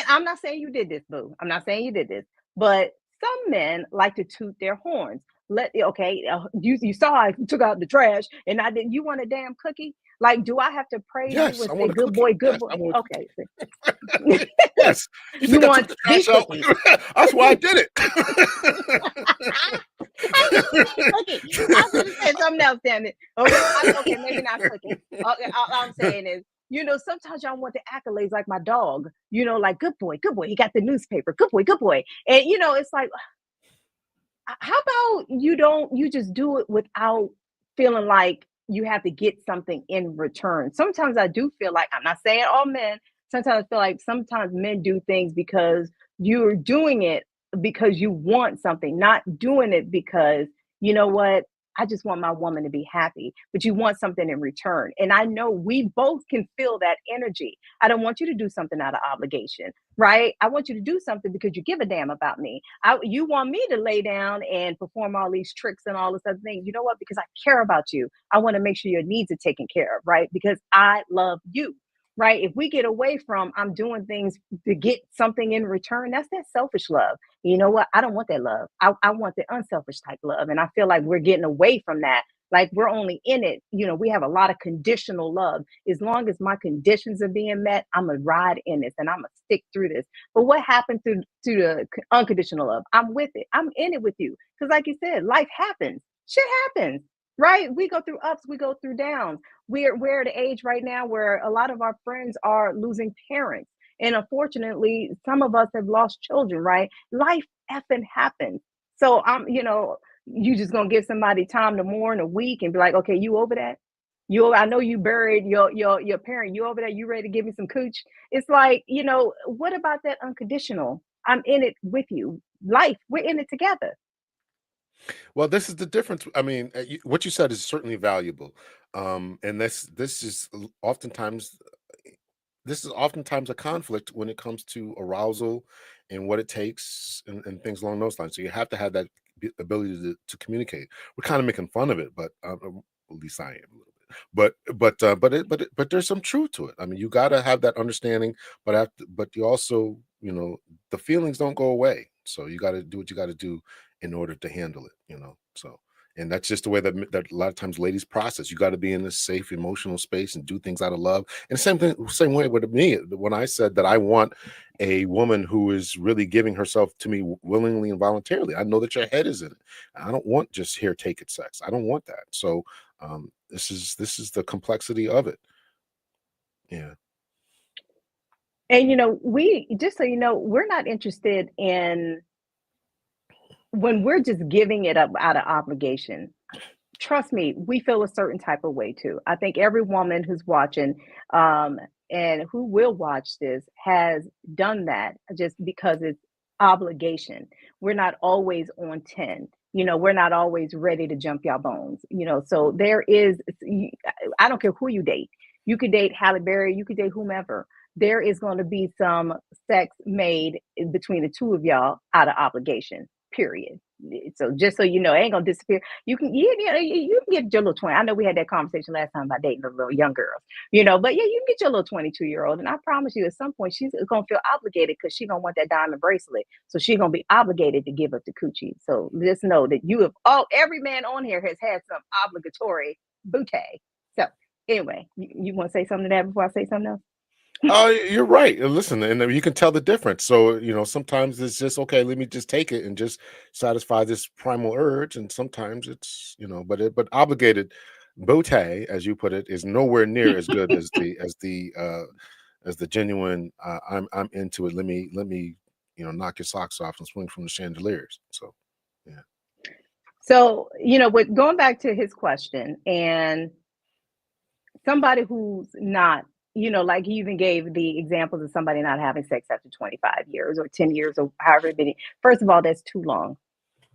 I'm not saying you did this, boo. I'm not saying you did this, but some men like to toot their horns. You saw I took out the trash, and I did. You want a damn cookie? Like, do I have to praise you Yes, and I say, want a "Good cookie. boy, good Yes, boy"? I want a Okay, cookie. Yes. You you think I took want the the trash out? cookie? That's why I did it. I didn't say cookie. I should have said something else. Damn it. Okay, okay, maybe not cookie. Okay, all I'm saying is, sometimes y'all want the accolades like my dog. Like good boy, good boy. He got the newspaper. Good boy, good boy. And it's like, how about you just do it without feeling like you have to get something in return? Sometimes I do feel like, I'm not saying all men, sometimes I feel like sometimes men do things because you're doing it because you want something, not doing it because, you know what, I just want my woman to be happy, but you want something in return. And I know we both can feel that energy. I don't want you to do something out of obligation, right? I want you to do something because you give a damn about me. You want me to lay down and perform all these tricks and all this other thing. You know what? Because I care about you. I want to make sure your needs are taken care of, right? Because I love you, right? If we get away from I'm doing things to get something in return, that's that selfish love. You know what? I don't want that love. I want the unselfish type love. And I feel like we're getting away from that Like we're only in it, we have a lot of conditional love. As long as my conditions are being met, I'm gonna ride in this and I'm gonna stick through this. But what happened to the unconditional love? I'm with it. I'm in it with you. Because like you said, life happens. Shit happens, right? We go through ups, we go through downs. We're at an age right now where a lot of our friends are losing parents. And unfortunately, some of us have lost children, right? Life effing happens. So you just gonna give somebody time to mourn a week and be like, okay, you over that? I know you buried your parent. You over there? You ready to give me some cooch? It's like, what about that unconditional? I'm in it with you. Life, we're in it together. Well, this is the difference. I mean, what you said is certainly valuable, and this is oftentimes a conflict when it comes to arousal and what it takes and things along those lines. So you have to have that ability to communicate. We're kind of making fun of it, but at least I am a little bit. But there's some truth to it. I mean, you got to have that understanding, but you also, the feelings don't go away. So you got to do what you got to do in order to handle it. So. And that's just the way that a lot of times ladies process. You got to be in a safe emotional space and do things out of love. And same way with me. When I said that I want a woman who is really giving herself to me willingly and voluntarily, I know that your head is in it. I don't want just here, take it sex. I don't want that. So this is the complexity of it. Yeah. And we just so you know, we're not interested in when we're just giving it up out of obligation. Trust me, we feel a certain type of way too. I think every woman who's watching and who will watch this has done that just because it's obligation. We're not always on 10. We're not always ready to jump your bones. So there is, I don't care who you date. You could date Halle Berry, you could date whomever. There is going to be some sex made between the two of y'all out of obligation, period. So just so you know, it ain't gonna disappear. You can get your little 20. I know we had that conversation last time about dating the little young girls, but yeah, you can get your little 22-year-old. And I promise you, at some point, she's gonna feel obligated because she's gonna want that diamond bracelet. So she's gonna be obligated to give up the coochie. So just know that every man on here has had some obligatory booty. So anyway, you want to say something to that before I say something else? Oh, you're right. Listen, and you can tell the difference. So, sometimes it's just okay, let me just take it and just satisfy this primal urge. And sometimes it's, but obligated bote, as you put it, is nowhere near as good as the genuine I'm into it. Let me knock your socks off and swing from the chandeliers. So yeah. So, with going back to his question and somebody who's not, like he even gave the examples of somebody not having sex after 25 years or 10 years or however many. First of all, that's too long.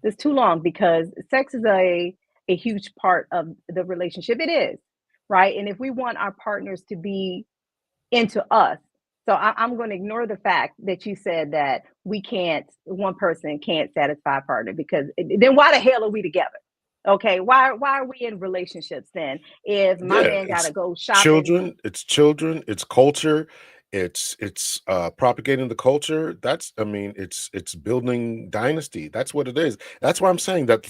That's too long because sex is a huge part of the relationship. It is, right? And if we want our partners to be into us, so I'm going to ignore the fact that you said that one person can't satisfy a partner because then why the hell are we together? Okay, why are we in relationships then if my Yeah, man got to go shopping? children, it's culture, it's propagating the culture. It's building dynasty. That's what it is. That's why I'm saying that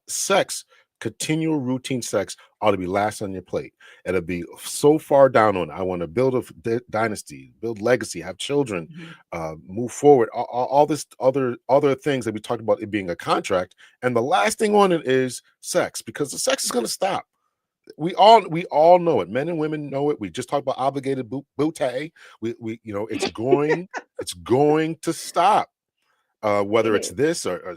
sex, continual routine sex ought to be last on your plate. It'll be so far down on it. I want to build a dynasty, build legacy, have children, Mhm. move forward. All this other things that we talked about it being a contract, and the last thing on it is sex because the sex is going to stop. We all know it. Men and women know it. We just talked about obligated booty. We it's going to stop. Whether It it's is. this or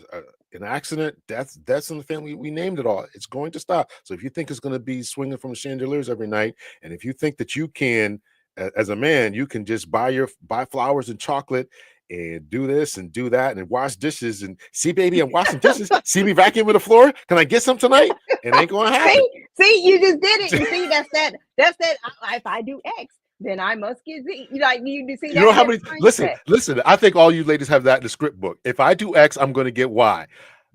an accident, deaths in the family, we named it all. It's going to stop. So if you think it's going to be swinging from the chandeliers every night, and if you think that you can, as a man, you can just buy flowers and chocolate and do this and do that and wash dishes and see, baby, I'm washing dishes. See me vacuuming the floor. Can I get some tonight? It ain't going to happen. See, you just did it. And see, that's that. If I do X, then I must get Z. Like you see You know that how that many? Listen, mindset. listen. I think all you ladies have that in the script book. If I do X, I'm going to get Y.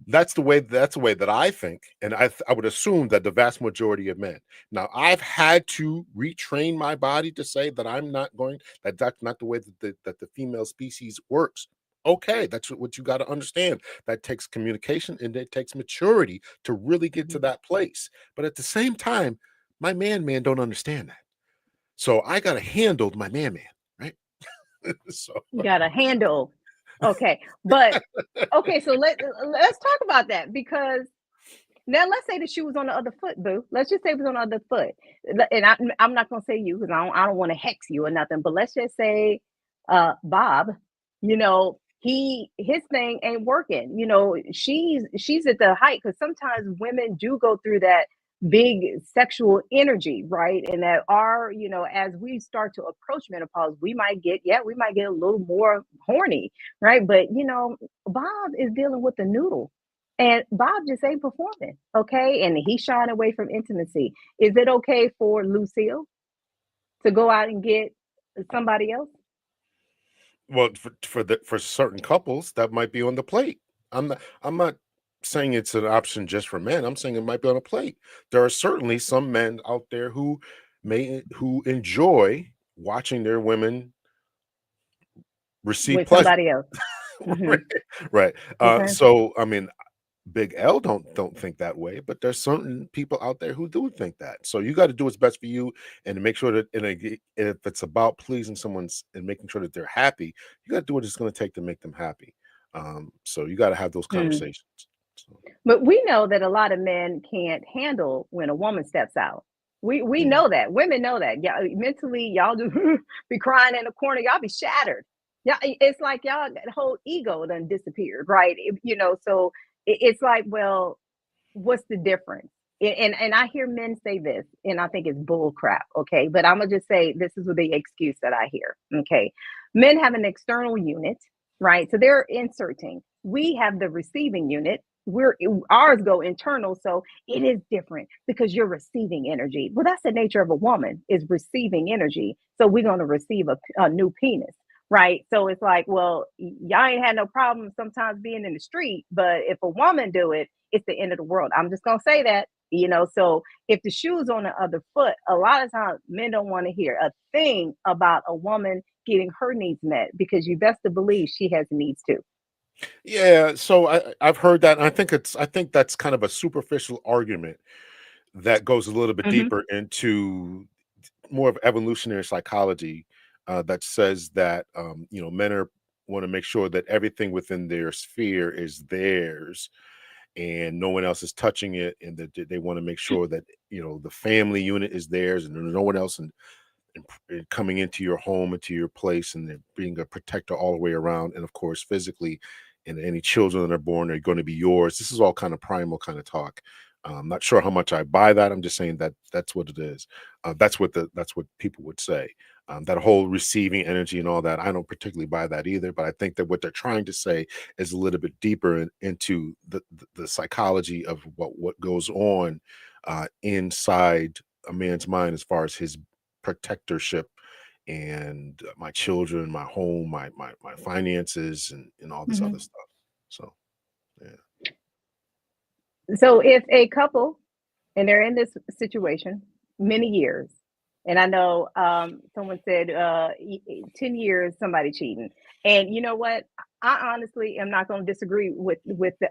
That's the way. That's the way that I think, and I would assume that the vast majority of men. Now, I've had to retrain my body to say that I'm not going. That's not the way that the female species works. Okay, that's what you got to understand. That takes communication and it takes maturity to really get to Mhm. that place. But at the same time, my man don't understand that. So I got to handle my man, right? So You got a handle. Okay. But okay, so let's talk about that because now let's say the shoe was on the other foot, boo. Let's just say it was on the other foot. And I'm not gonna say you because I don't want to hex you or nothing, but let's just say Bob, his thing ain't working. She's at the height because sometimes women do go through that big sexual energy, right? And that as we start to approach menopause, we might get a little more horny, right? But Bob is dealing with the noodle and Bob just ain't performing, okay? And he's shying away from intimacy. Is it okay for Lucille to go out and get somebody else? well, for certain couples, that might be on the plate. I'm not saying it's an option just for men. I'm saying it might be on a plate. There are certainly some men out there who enjoy watching their women receive With pleasure. somebody else. Right. Hmm. Right. Okay. So I mean, Big L don't think that way, but there's certain people out there who do think that. So you got to do what's best for you, and to make sure that if it's about pleasing someone's and making sure that they're happy, you got to do what it's going to take to make them happy. So you got to have those Hmm. conversations. So, But we know that a lot of men can't handle when a woman steps out. We yeah. know that. Women know that. Yeah, mentally, y'all do be crying in the corner. Y'all be shattered. Yeah, it's like y'all the whole ego done disappeared, right? So it's like, well, what's the difference? And I hear men say this, and I think it's bull crap. Okay, but I'm gonna just say this is the excuse that I hear. Okay, men have an external unit, right? So they're inserting. We have the receiving unit. We're ours go internal, so it is different because you're receiving energy. Well, that's the nature of a woman is receiving energy. So we're gonna receive a new penis, right? So it's like, well, y'all ain't had no problem sometimes being in the street, but if a woman do it, it's the end of the world. I'm just gonna say that, So if the shoe's on the other foot, a lot of times men don't want to hear a thing about a woman getting her needs met because you best to believe she has needs too. Yeah, so I've heard that. And I think that's kind of a superficial argument that goes a little bit Hmm. deeper into more of evolutionary psychology that says that men are want to make sure that everything within their sphere is theirs and no one else is touching it, and that they want to make sure that the family unit is theirs and there's no one else and coming into your home, into your place, and then being a protector all the way around. And of course, physically, and any children that are born are going to be yours. This is all kind of primal kind of talk. I'm not sure how much I buy that. I'm just saying that that's what it is. That's what people would say. That whole receiving energy and all that. I don't particularly buy that either. But I think that what they're trying to say is a little bit deeper into the psychology of what goes on inside a man's mind as far as his protectorship and my children, my home, my finances, and all this other Hmm. stuff. So yeah. So if a couple and they're in this situation many years, and I know someone said 10 years somebody cheating, and you know what, I honestly am not going to disagree with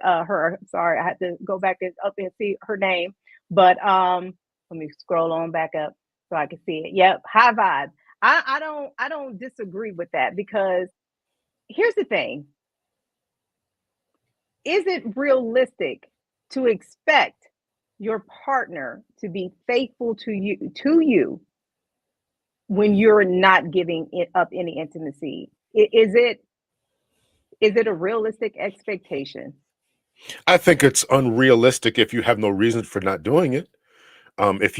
her. Sorry, I had to go back and up and see her name, but let me scroll on back up so I can see it. Yep, high vibe. I don't disagree with that because here's the thing: is it realistic to expect your partner to be faithful to you when you're not giving it up any intimacy? Is it a realistic expectation? I think it's unrealistic if you have no reason for not doing it. If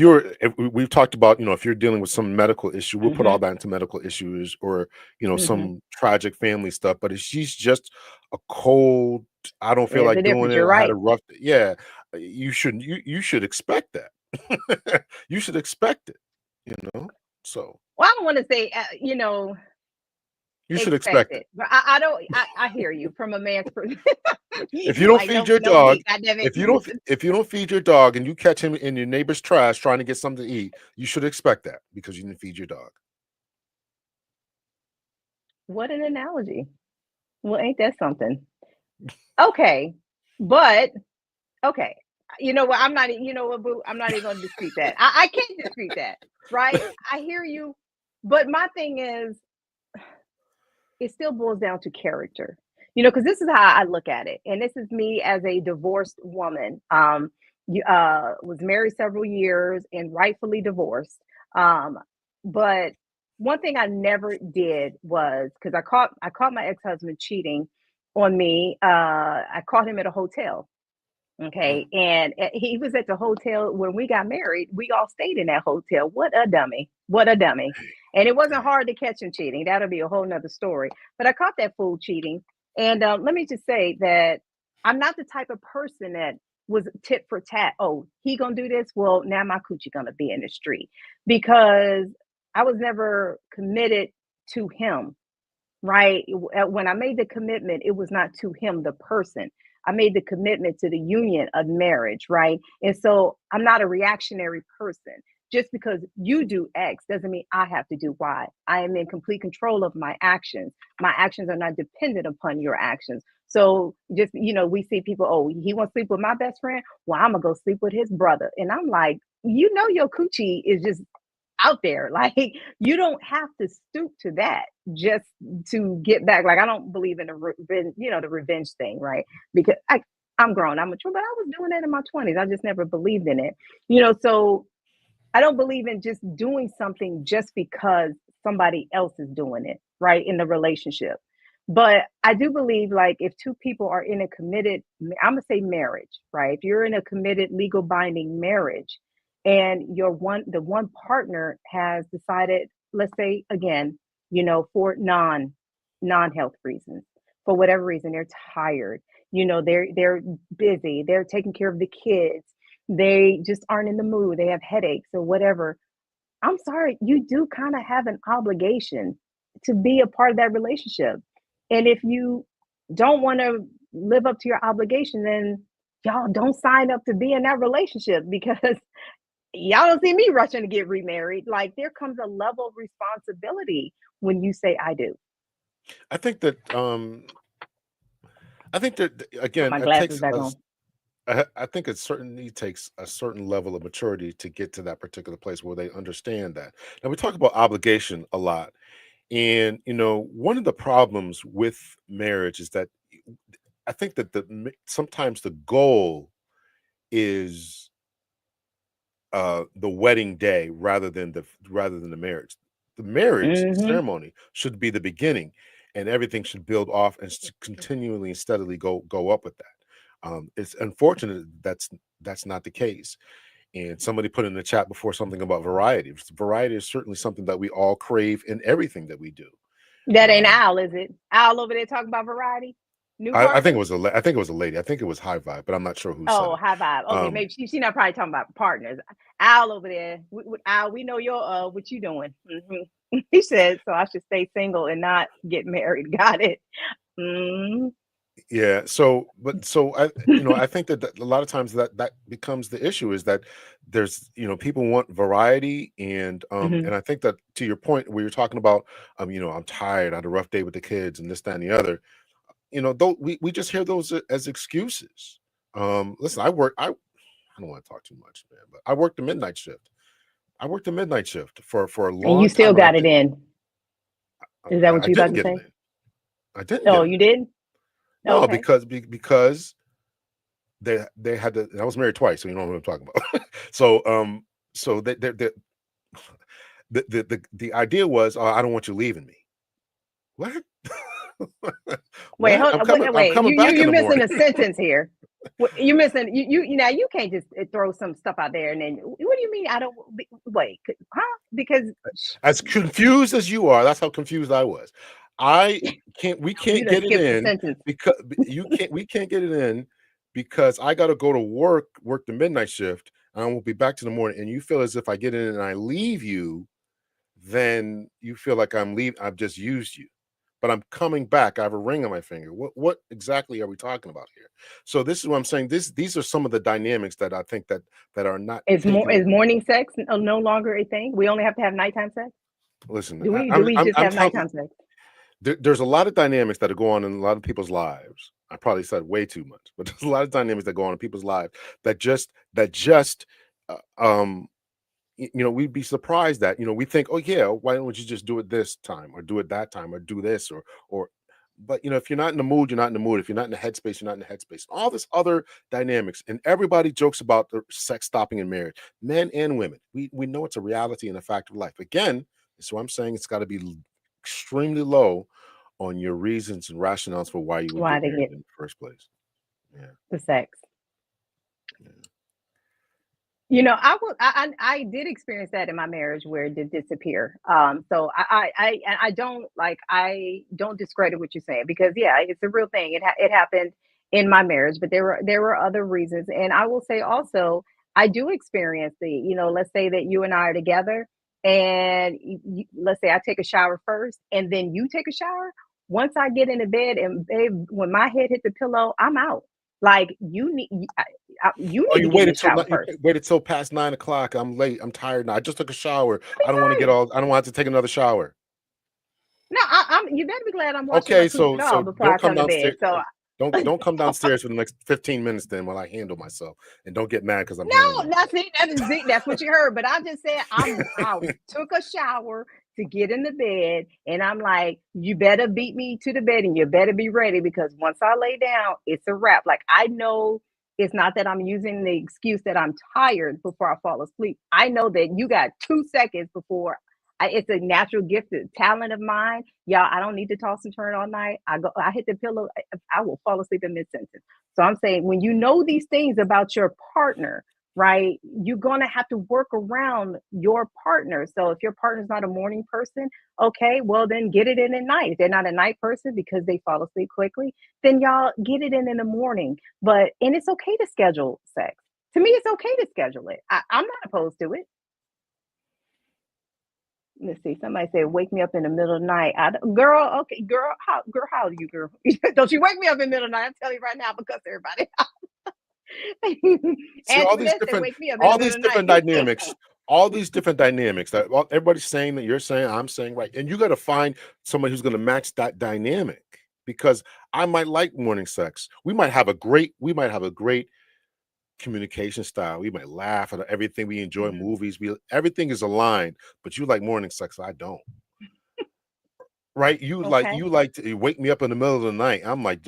we've talked about, if you're dealing with some medical issue, we'll put all Hmm. that into medical issues or, Hmm. some tragic family stuff. But if she's just a cold, I don't feel There's a like doing difference. it. You're I had a right. rough, yeah, you should expect that. You should expect it, you know? So Well, I don't want to say, you should expect expect it. it, but I don't. I hear you from a man's perspective. If you You don't like feed no your no dog, meat. I never. if you don't feed your dog and you catch him in your neighbor's trash trying to get something to eat, you should expect that because you didn't feed your dog. What an analogy. Well, ain't that something? Okay. But okay. You know what? I'm not, you know what, boo? I'm not even going to dispute that. I can't dispute that, right? I hear you. But my thing is, it still boils down to character, because this is how I look at it. And this is me as a divorced woman. Was married several years and rightfully divorced. But one thing I never did was, because I caught my ex-husband cheating on me. I caught him at a hotel. Mm. Okay. And he was at the hotel when we got married. We all stayed in that hotel. What a dummy. What a dummy. And it wasn't hard to catch him cheating. That'll be a whole nother story. But I caught that fool cheating. And let me just say that I'm not the type of person that was tit for tat. Oh, he gonna do this. Well, now my coochie gonna be in the street, because I was never committed to him, right? When I made the commitment, it was not to him, the person. I made the commitment to the union of marriage, right? And so I'm not a reactionary person. Just because you do X doesn't mean I have to do Y. I am in complete control of my actions. My actions are not dependent upon your actions. So just, we see people, oh, he wants to sleep with my best friend. Well, I'm going to go sleep with his brother. And I'm like, your coochie is just out there. Like, you don't have to stoop to that just to get back. Like, I don't believe in the revenge thing, right? Because I'm grown, I'm mature, but I was doing that in my 20s. I just never believed in it. So I don't believe in just doing something just because somebody else is doing it, right? In the relationship. But I do believe, like, if two people are in a committed, I'm gonna say marriage, right? If you're in a committed, legal binding marriage, and the one partner has decided, let's say again, for non-health reasons, for whatever reason, they're tired, they're busy, they're taking care of the kids, they just aren't in the mood, they have headaches or whatever. I'm sorry, you do kind of have an obligation to be a part of that relationship. And if you don't want to live up to your obligation, then y'all don't sign up to be in that relationship, because y'all don't see me rushing to get remarried. Like, there comes a level of responsibility when you say I do. I think that Put again, my it glasses takes back us. on. I think it certainly takes a certain level of maturity to get to that particular place where they understand that. Now we talk about obligation a lot, and one of the problems with marriage is that I think that sometimes the goal is the wedding day rather than the marriage. The marriage Hmm. ceremony should be the beginning, and everything should build off and continually and steadily go up with that. It's unfortunate that's not the case. And somebody put in the chat before something about variety. Variety is certainly something that we all crave in everything that we do. That ain't Um, Al, is it? Al over there talking about variety? New I think it partners? was I think it was a lady. I think it was High Vibe, but I'm not sure who said Oh, it. high vibe. Okay, Um, maybe she not probably talking about partners. Al over there, Al, we know your what you doing. He said, so I should stay single and not get married. Got it. Mm. Yeah. So I think that a lot of times that becomes the issue is that there's people want variety and Hmm. I think that to your point where you're talking about I'm tired, I had a rough day with the kids and this, that, and the other. Though we just hear those as excuses. Listen, I don't want to talk too much, man, but I worked the midnight shift. I worked the midnight shift for a And you long still time, and got it in. Is that what I you about didn't to get it say? in. I didn't get Oh, it you in. did? No, Okay. because they had to. I was married twice, so you know what I'm talking about. So they the idea was, oh, I don't want you leaving me. What? Wait, What? hold, I'm wait. coming You back in you the missing morning. a sentence here. You missing you now. You can't just throw some stuff out there and then what do you mean? I don't wait, huh? Because As confused as you are, that's how confused I was. I can't. We you can't done get it skipped the in sentence. because you can't. We can't get it in because I got to go to work the midnight shift. And I won't be back to the morning. And you feel as if I get in and I leave you, then you feel like I've just used you. But I'm coming back. I have a ring on my finger. What exactly are we talking about here? So this is what I'm saying. These are some of the dynamics that I think that are not Is taken. morning sex no longer a thing? We only have to have nighttime sex? Listen, Do we just I'm have telling. nighttime sex? there's a lot of dynamics that go on in a lot of people's lives. I probably said way too much, but there's a lot of dynamics that go on in people's lives that just uh, um we'd be surprised that, we think, oh yeah, why don't you just do it this time or do it that time or do this or but if you're not in the mood, you're not in the mood. If you're not in the headspace, you're not in the headspace. All this other dynamics, and everybody jokes about the sex stopping in marriage, men and women. We know it's a reality and a fact of life. Again, so I'm saying it's got to be extremely low on your reasons and rationales for why you would Why get they married get in the first place. Yeah. the sex. Yeah. I did experience that in my marriage where it did disappear. So I don't discredit what you're saying, because yeah, it's a real thing. It happened in my marriage, but there were other reasons. And I will say also, I do experience let's say that you and I are together, and let's say I take a shower first, and then you take a shower. Once I get into bed, and babe, when my head hit the pillow, I'm out. Like you Oh, need to you get in the waited till shower you first. waited till past 9 o'clock. I'm late. I'm tired now. I just took a shower. I don't want to get all. I don't want to take another shower. No, you better be glad I'm washing my Okay, coochie so off before I don't come come to bed. downstairs. So Don't come downstairs for the next 15 minutes then while I handle myself. And don't get mad because I'm handling no, myself. that's what you heard. But I just said I took a shower to get in the bed, and I'm like, you better beat me to the bed, and you better be ready, because once I lay down, it's a wrap. Like, I know it's not that I'm using the excuse that I'm tired before I fall asleep. I know that you got 2 seconds before. It's a natural gifted talent of mine, y'all. I don't need to toss and turn all night. I hit the pillow. I will fall asleep in mid sentence. So I'm saying, when you know these things about your partner, right, you're going to have to work around your partner. So if your partner's not a morning person, okay, well, then get it in at night. If they're not a night person because they fall asleep quickly, then y'all get it in the morning. And it's okay to schedule sex. To me, it's okay to schedule it. I'm not opposed to it. Let's see. Somebody said, "Wake me up in the middle of the night." Girl, okay, how old are you, girl? Don't you wake me up in the middle of the night? I'm telling you right now, because everybody. See Antoinette said, "Wake me up in the all middle these of the different night." dynamics, that everybody's saying, that you're saying, I'm saying, right. And you got to find somebody who's going to match that dynamic, because I might like morning sex. We might have a great communication style. We might laugh at everything. We enjoy Mhm. movies. Everything is aligned, but you like morning sex. I don't. Right? Okay. You like to wake me up in the middle of the night. I'm like,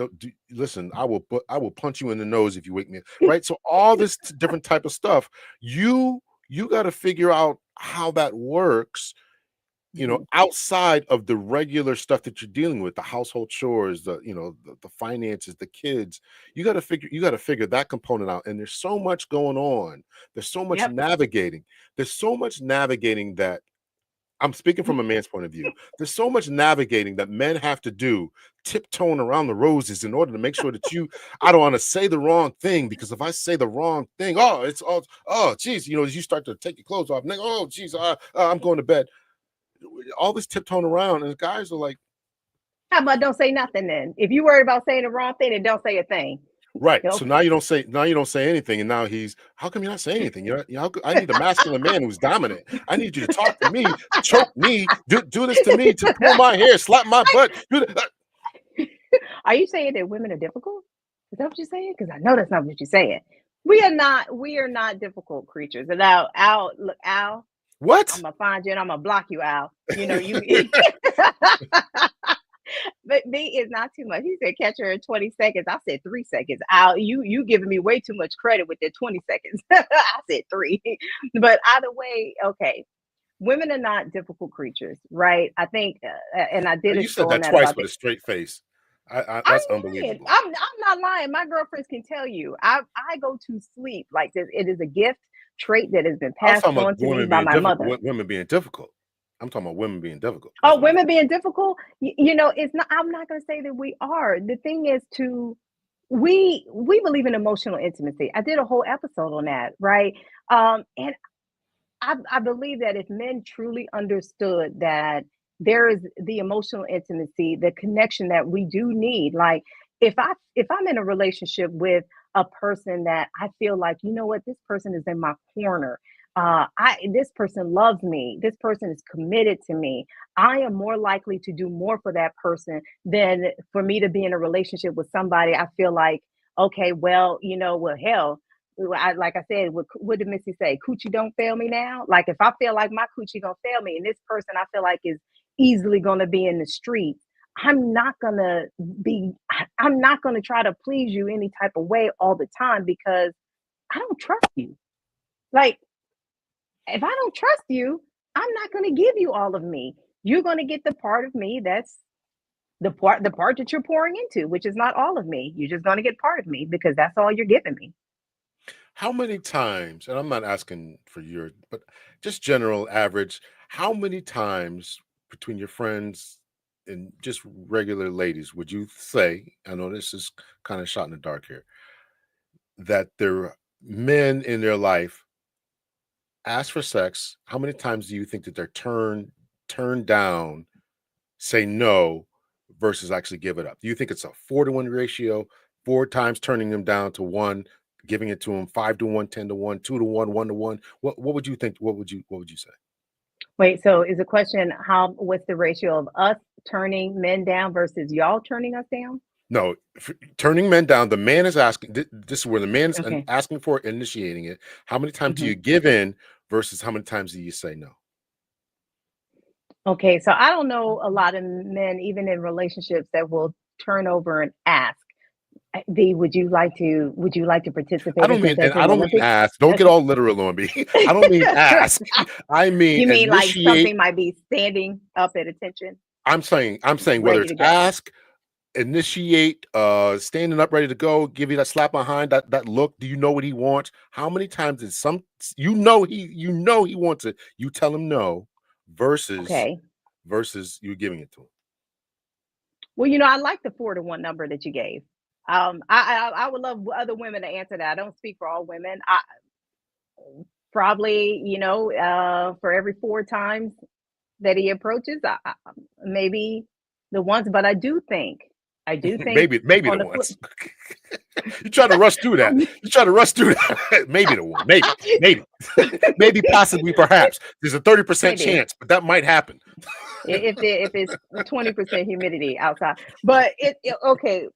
listen, I will punch you in the nose if you wake me up. Right? So all this different type of stuff, you got to figure out how that works, Mhm. outside of the regular stuff that you're dealing with, the household chores, the finances, the kids. You got to figure that component out. And there's so much going on. There's so much Yep. navigating. There's so much navigating that I'm speaking from a man's point of view. There's so much navigating that men have to do, tiptoeing around the roses in order to make sure that I don't want to say the wrong thing, because if I say the wrong thing, geez, as you start to take your clothes off, oh, geez, I'm going to bed. All this tiptoeing around, and guys are like, How about don't say nothing then? If you worried about saying the wrong thing, then don't say a thing. right. So Okay. now you don't say anything, and now how come you're not saying anything? I need a masculine man who's dominant. I need you to talk to me, choke me, do this to me, to pull my hair, slap my butt. Are you saying that women are difficult? Is that what you're saying? Because I know that's not what you're saying. We are not difficult creatures. And look, Al, I'm What? gonna find you and I'm gonna block you, Al. But me is not too much. He said catch her in 20 seconds. I said 3 seconds. Al, you giving me way too much credit with the 20 seconds. I said three. But either way, okay. Women are not difficult creatures, right? I think, and I did a You said show on that that twice about with the. a straight face. I'm That's lying. unbelievable. I'm not lying. My girlfriends can tell you. I go to sleep like this. It is a gift trait that has been I was passed talking about on to me women by being my difficult. mother. Women being difficult. I'm talking about women being difficult. That's Oh, what I'm women saying. being difficult. It's not. I'm not going to say that we are. The thing is, we believe in emotional intimacy. I did a whole episode on that, right? And I believe that if men truly understood that there is the emotional intimacy, the connection that we do need, like if I'm in a relationship with a person that I feel like, you know what, this person is in my corner. this person loves me. This person is committed to me. I am more likely to do more for that person than for me to be in a relationship with somebody. I feel like, okay, well, well, hell, like I said, what did Missy say? Coochie don't fail me now. Like if I feel like my coochie gonna fail me, and this person I feel like is easily gonna be in the streets, I'm not gonna be. I'm not gonna try to please you any type of way all the time because I don't trust you. Like if I don't trust you, I'm not going to give you all of me. You're going to get the part of me that's the part that you're pouring into, which is not all of me. You're just going to get part of me because that's all you're giving me. How many times, and I'm not asking for your, but just general average, how many times between your friends and just regular ladies would you say, I know this is kind of shot in the dark here, that there are men in their life ask for sex? How many times do you think that they're turned down, say no, versus actually give it up? Do you think it's a 4-to-1 ratio, 4 times turning them down to one, giving it to them, 5-to-1, 10-to-1, 2-to-1, 1-to-1? What would you think? What would you say? Wait, so is the question what's the ratio of us turning men down versus y'all turning us down? No, turning men down. The man is asking. This is where the man's Okay. asking for it, initiating it. How many times do hmm you give in versus how many times do you say no? Okay, so I don't know a lot of men, even in relationships, that will turn over and ask. V, would you like to I participate in don't mean, since and that's I in don't mean Olympics? ask. Don't get Okay. all literal on me. I don't mean ask. I mean You mean like initiate. something might be standing up at attention, I'm saying whether ready it's to go? ask, initiate, standing up, ready to go, give you that slap behind, that look. Do you know what he wants? How many times did he wants it? You tell him no, versus Okay. you giving it to him. Well, I like the 4-to-1 number that you gave. I would love other women to answer that. I don't speak for all women. I probably, for every 4 times that he approaches, maybe the once, but I do think Maybe on the the flip, once. You try to rush through that. You try to rush through that. Maybe the one. Maybe, maybe, possibly, perhaps. There's a 30% maybe chance, but that might happen. if it's 20% humidity outside, but okay.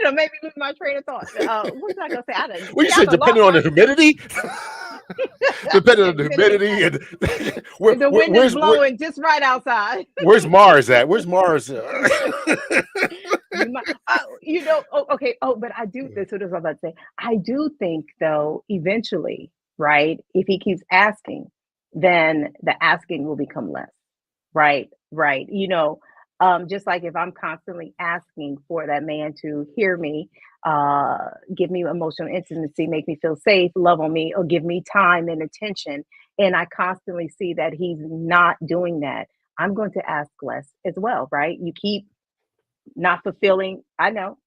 So maybe lose my train of thought. What was I gonna say? I done What you see. I say? done lost Depending on my the humidity, depending on the humidity. humidity, and The wind is where, blowing just right outside. where's Mars at? Where's Mars? You might, oh, okay. Oh, but I do. This is what I was about to say. I do think, though, eventually, right? If he keeps asking, then the asking will become less. Right, right. Just like if I'm constantly asking for that man to hear me, uh, give me emotional intimacy, make me feel safe, love on me, or give me time and attention, and I constantly see that he's not doing that, I'm going to ask less as well, right? You keep not fulfilling. I know.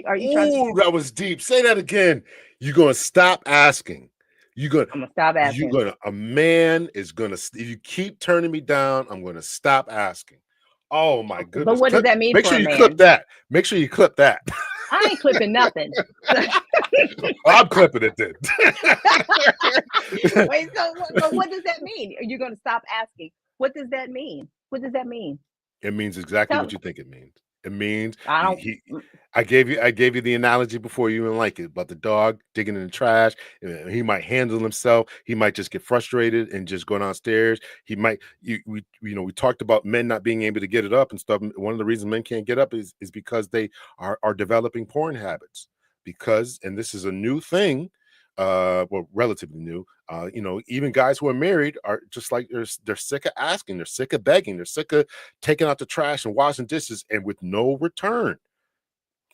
Are you trying to? Ooh, that was deep. Say that again. You're gonna stop asking. You're gonna I'm gonna stop you're asking. gonna a man is gonna, if you keep turning me down, I'm gonna stop asking. Oh my Okay, but goodness. what does that mean Make for sure a you clip man? that. Make sure you clip that. I ain't clipping nothing. I'm clipping it then. Wait, so but what does that mean? You're going to stop asking. What does that mean? What does that mean? It means exactly Tell what you think it means. It means I don't. I gave you the analogy before, you didn't like it, about the dog digging in the trash. He might handle himself. He might just get frustrated and just go downstairs. He might we talked about men not being able to get it up and stuff. One of the reasons men can't get up is because they are developing porn habits. Because, and this is a new thing, well, relatively new. Even guys who are married are just like, they're sick of asking, they're sick of begging, they're sick of taking out the trash and washing dishes and with no return.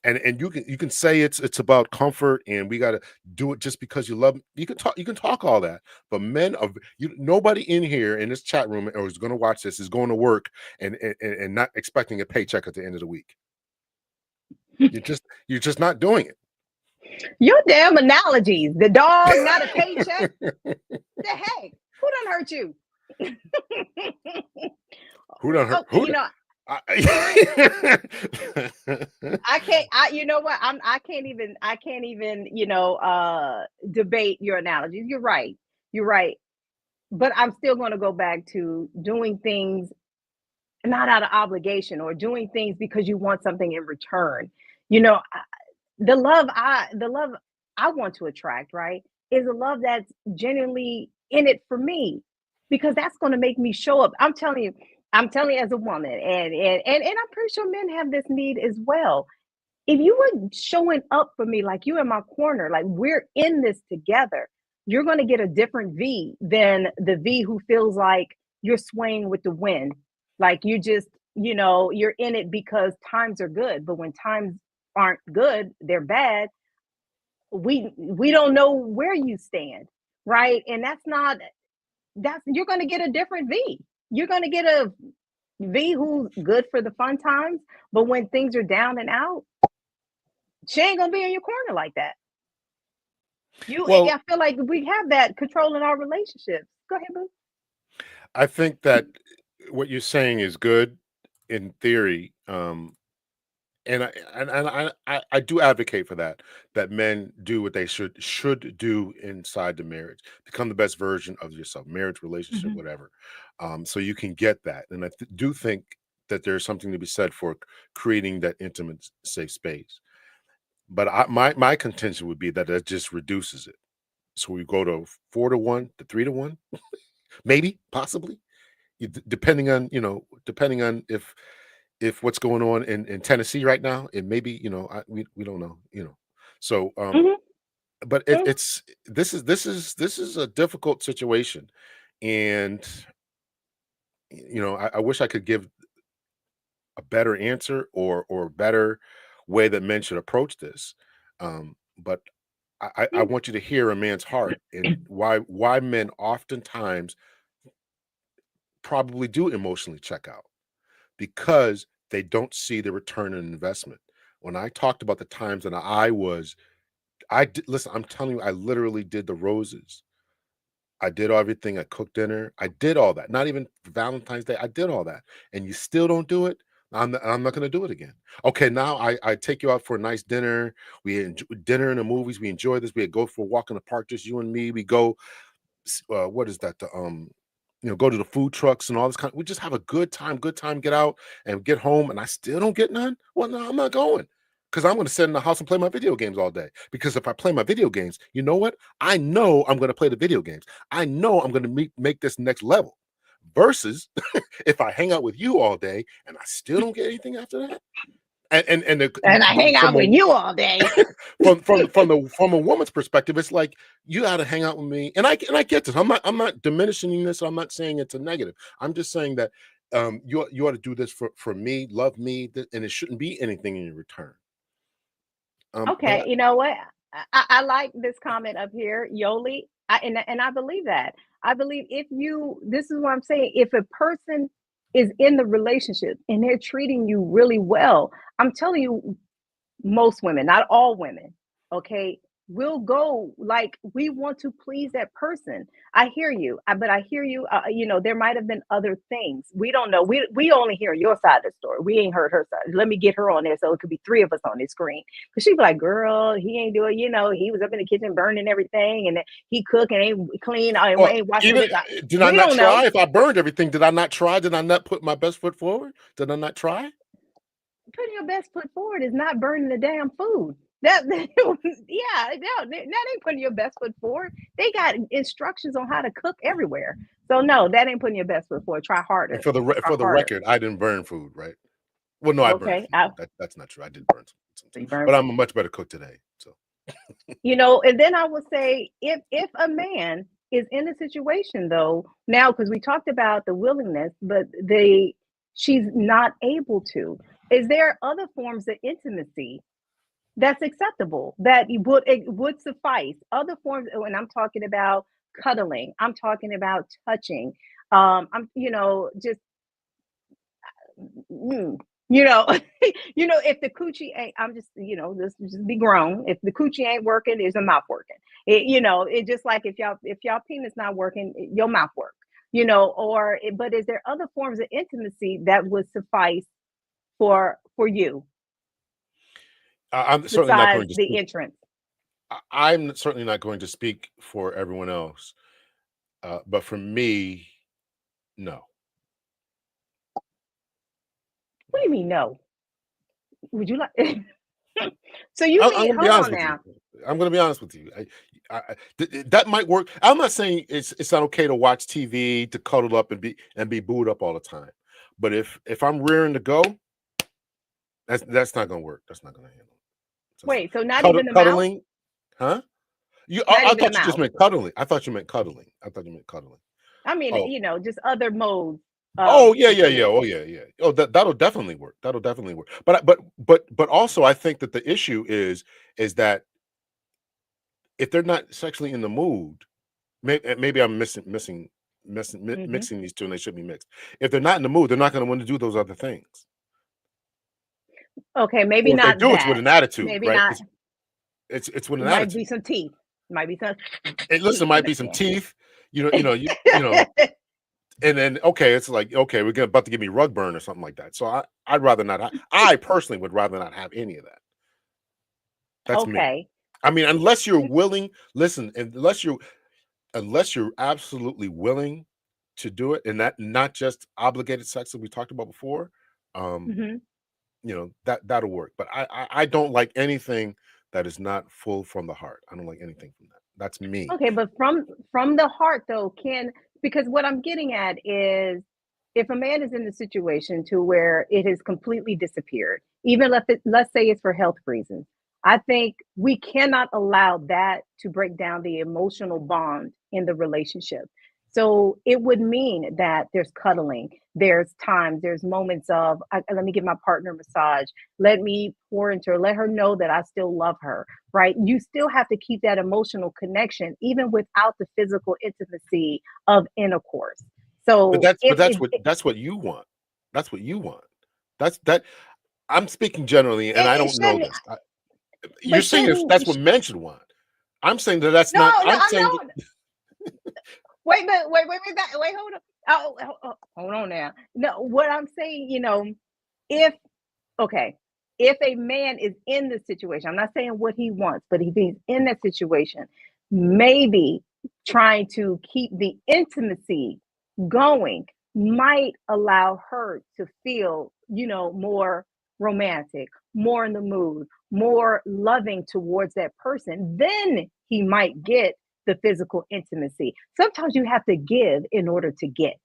And you can say it's about comfort and we got to do it just because you love 'em. You can talk all that, but nobody in here in this chat room or is going to watch this is going to work and not expecting a paycheck at the end of the week. You're just not doing Your damn analogies. The dog, not a paycheck. it. The heck? Who done hurt you? Who done hurt? Oh, I, I can't. You know what? I can't even. Debate your analogies. You're right. You're right. but I'm still going to go back to doing things not out of obligation or doing things because you want something in return. You know, the love I want to attract, right, is a love that's genuinely in it for me because that's going to make me show up. I'm telling you as a woman, and I'm pretty sure men have this need as well. If you were showing up for me like you in my corner, like we're in this together, you're going to get a different V than the V who feels like you're swaying with the wind. Like you just, you're in it because times are good, but when times aren't good, they're bad. We don't know where you stand, right? And that's you're going to get a different V. You're going to get a V who's good for the fun times, but when things are down and out, she ain't gonna be in your corner like that. Well, I feel like we have that control in our relationships. Go ahead, boo. I think that what you're saying is good in theory. And I do advocate for that, that men do what they should do inside the marriage, become the best version of yourself, marriage, relationship, Mhm. whatever. So you can get that. And do think that there's something to be said for creating that intimate, safe space. But my contention would be that it just reduces it. So we go to 4-1 to 3-1, maybe, possibly, depending on depending on if what's going on in Tennessee right now, and maybe we don't know, so Mhm. but Mhm. it's this is a difficult situation, and I wish I could give a better answer or a better way that men should approach this, but I Mm. want you to hear a man's heart and why men oftentimes probably do emotionally check out, because they don't see the return on investment. When I talked about the times that I did, listen, I'm telling you, I literally did the roses. I did everything. I cooked dinner. I did all that. Not even Valentine's Day. I did all that. And you still don't do it. I'm not going to do it again. Okay, now I take you out for a nice dinner. We enjoy dinner and the movies. We enjoy this. We go for a walk in the park, just you and me. We go, what is that? Go to the food trucks and all this kind. We just have a good time, get out and get home, and I still don't get none. Well, no, I'm not going, because I'm going to sit in the house and play my video games all day. Because if I play my video games, you know what? I know I'm going to play the video games. I know I'm going to make this next level. Versus if I hang out with you all day and I still don't get anything after that. And I hang out with you all day. From a woman's perspective, it's like you got to hang out with me, and I get this. I'm not diminishing this. I'm not saying it's a negative. I'm just saying that you ought to do this for me, love me, and it shouldn't be anything in return. Okay, you know what? I like this comment up here, Yoli. And I believe that. I believe this is what I'm saying. If a person is in the relationship and they're treating you really well, I'm telling you, most women, not all women, okay, will go like we want to please that person. I hear you, but I hear you. There might have been other things we don't know. We only hear your side of the story. We ain't heard her side. Let me get her on there so it could be three of us on this screen. Because she'd be like, "Girl, he ain't doing. He was up in the kitchen burning everything, and he cook and ain't clean, Well, ain't washing the even dishes." did I We not don't know. try? If I burned everything, did I not try? Did I not put my best foot forward? Did I not try? Putting your best foot forward is not burning the damn food. That yeah, no, that ain't putting your best foot forward. They got instructions on how to cook everywhere. So no, that ain't putting your best foot forward. Try And harder. Try for the harder. record, I didn't burn food, right? Well, no, I burned Okay. food. That's not true. I did burn some, You burn but food. I'm a much better cook today. So And then I would say if a man is in a situation though, now because we talked about the willingness, but she's not able to. Is there other forms of intimacy that's acceptable, that it would suffice? Other forms, and I'm talking about cuddling, I'm talking about touching, I'm just mm, you know if the coochie ain't, I'm just just be grown. If the coochie ain't working, is a mouth working? It just like if y'all penis not working, your mouth work. But is there other forms of intimacy that would suffice for you I'm certainly not besides going to the speak. entrance? I'm certainly not going to speak for everyone else. But for me, no. What do you mean no? Would you like so you I'm mean going to be hold honest on with you. now. I'm going to be honest with you. That might work. I'm not saying it's not okay to watch TV, to cuddle up and be booed up all the time. But if I'm rearing to go, that's not going to work. That's not going to handle it. Wait, so not even the mouth? Cuddling, huh? Not I even the thought you just mouth. meant cuddling. I thought you meant cuddling. I thought you meant cuddling. I mean, Oh, just other modes of oh yeah, yeah, yeah. intimacy. Oh yeah, yeah. Oh, that'll definitely work. That'll definitely work. But also, I think that the issue is that if they're not sexually in the mood, maybe I'm Mhm. mixing these two, and they should be mixed. If they're not in the mood, they're not going to want to do those other things. Okay, maybe Or if they not do, it's with that. an attitude, Maybe right? not. It's with an Might be attitude. some teeth. Might be some And listen, teeth in might the be some yeah. teeth. You know, and then okay, it's like okay, we're about to give me rug burn or something like that. So I'd rather not. I personally would rather not have any of that. That's me. Okay. I mean, unless you're willing, listen, unless you're absolutely willing to do it, and that not just obligated sex that we talked about before, um, Mhm. that'll work. But I don't like anything that is not full from the heart. I don't like anything from that. That's me. Okay, but from the heart though, because what I'm getting at is if a man is in the situation to where it has completely disappeared, even let's say it's for health reasons, I think we cannot allow that to break down the emotional bond in the relationship. So it would mean that there's cuddling, there's times, there's moments of let me give my partner a massage, let me pour into her, let her know that I still love her, right? You still have to keep that emotional connection even without the physical intimacy of intercourse. But So if that's what you want. That's what you want. That I'm speaking generally, and I it don't know shouldn't, this. You're but saying if shouldn't that's what men should want. I'm saying that that's no, not. no, I'm I saying know. Wait, hold on. Hold on now. No, what I'm saying, if okay, if a man is in the situation, I'm not saying what he wants, but if he's in that situation, maybe trying to keep the intimacy going might allow her to feel, more romantic, more in the mood, more loving towards that person. Then he might get the physical intimacy. Sometimes you have to give in order to get.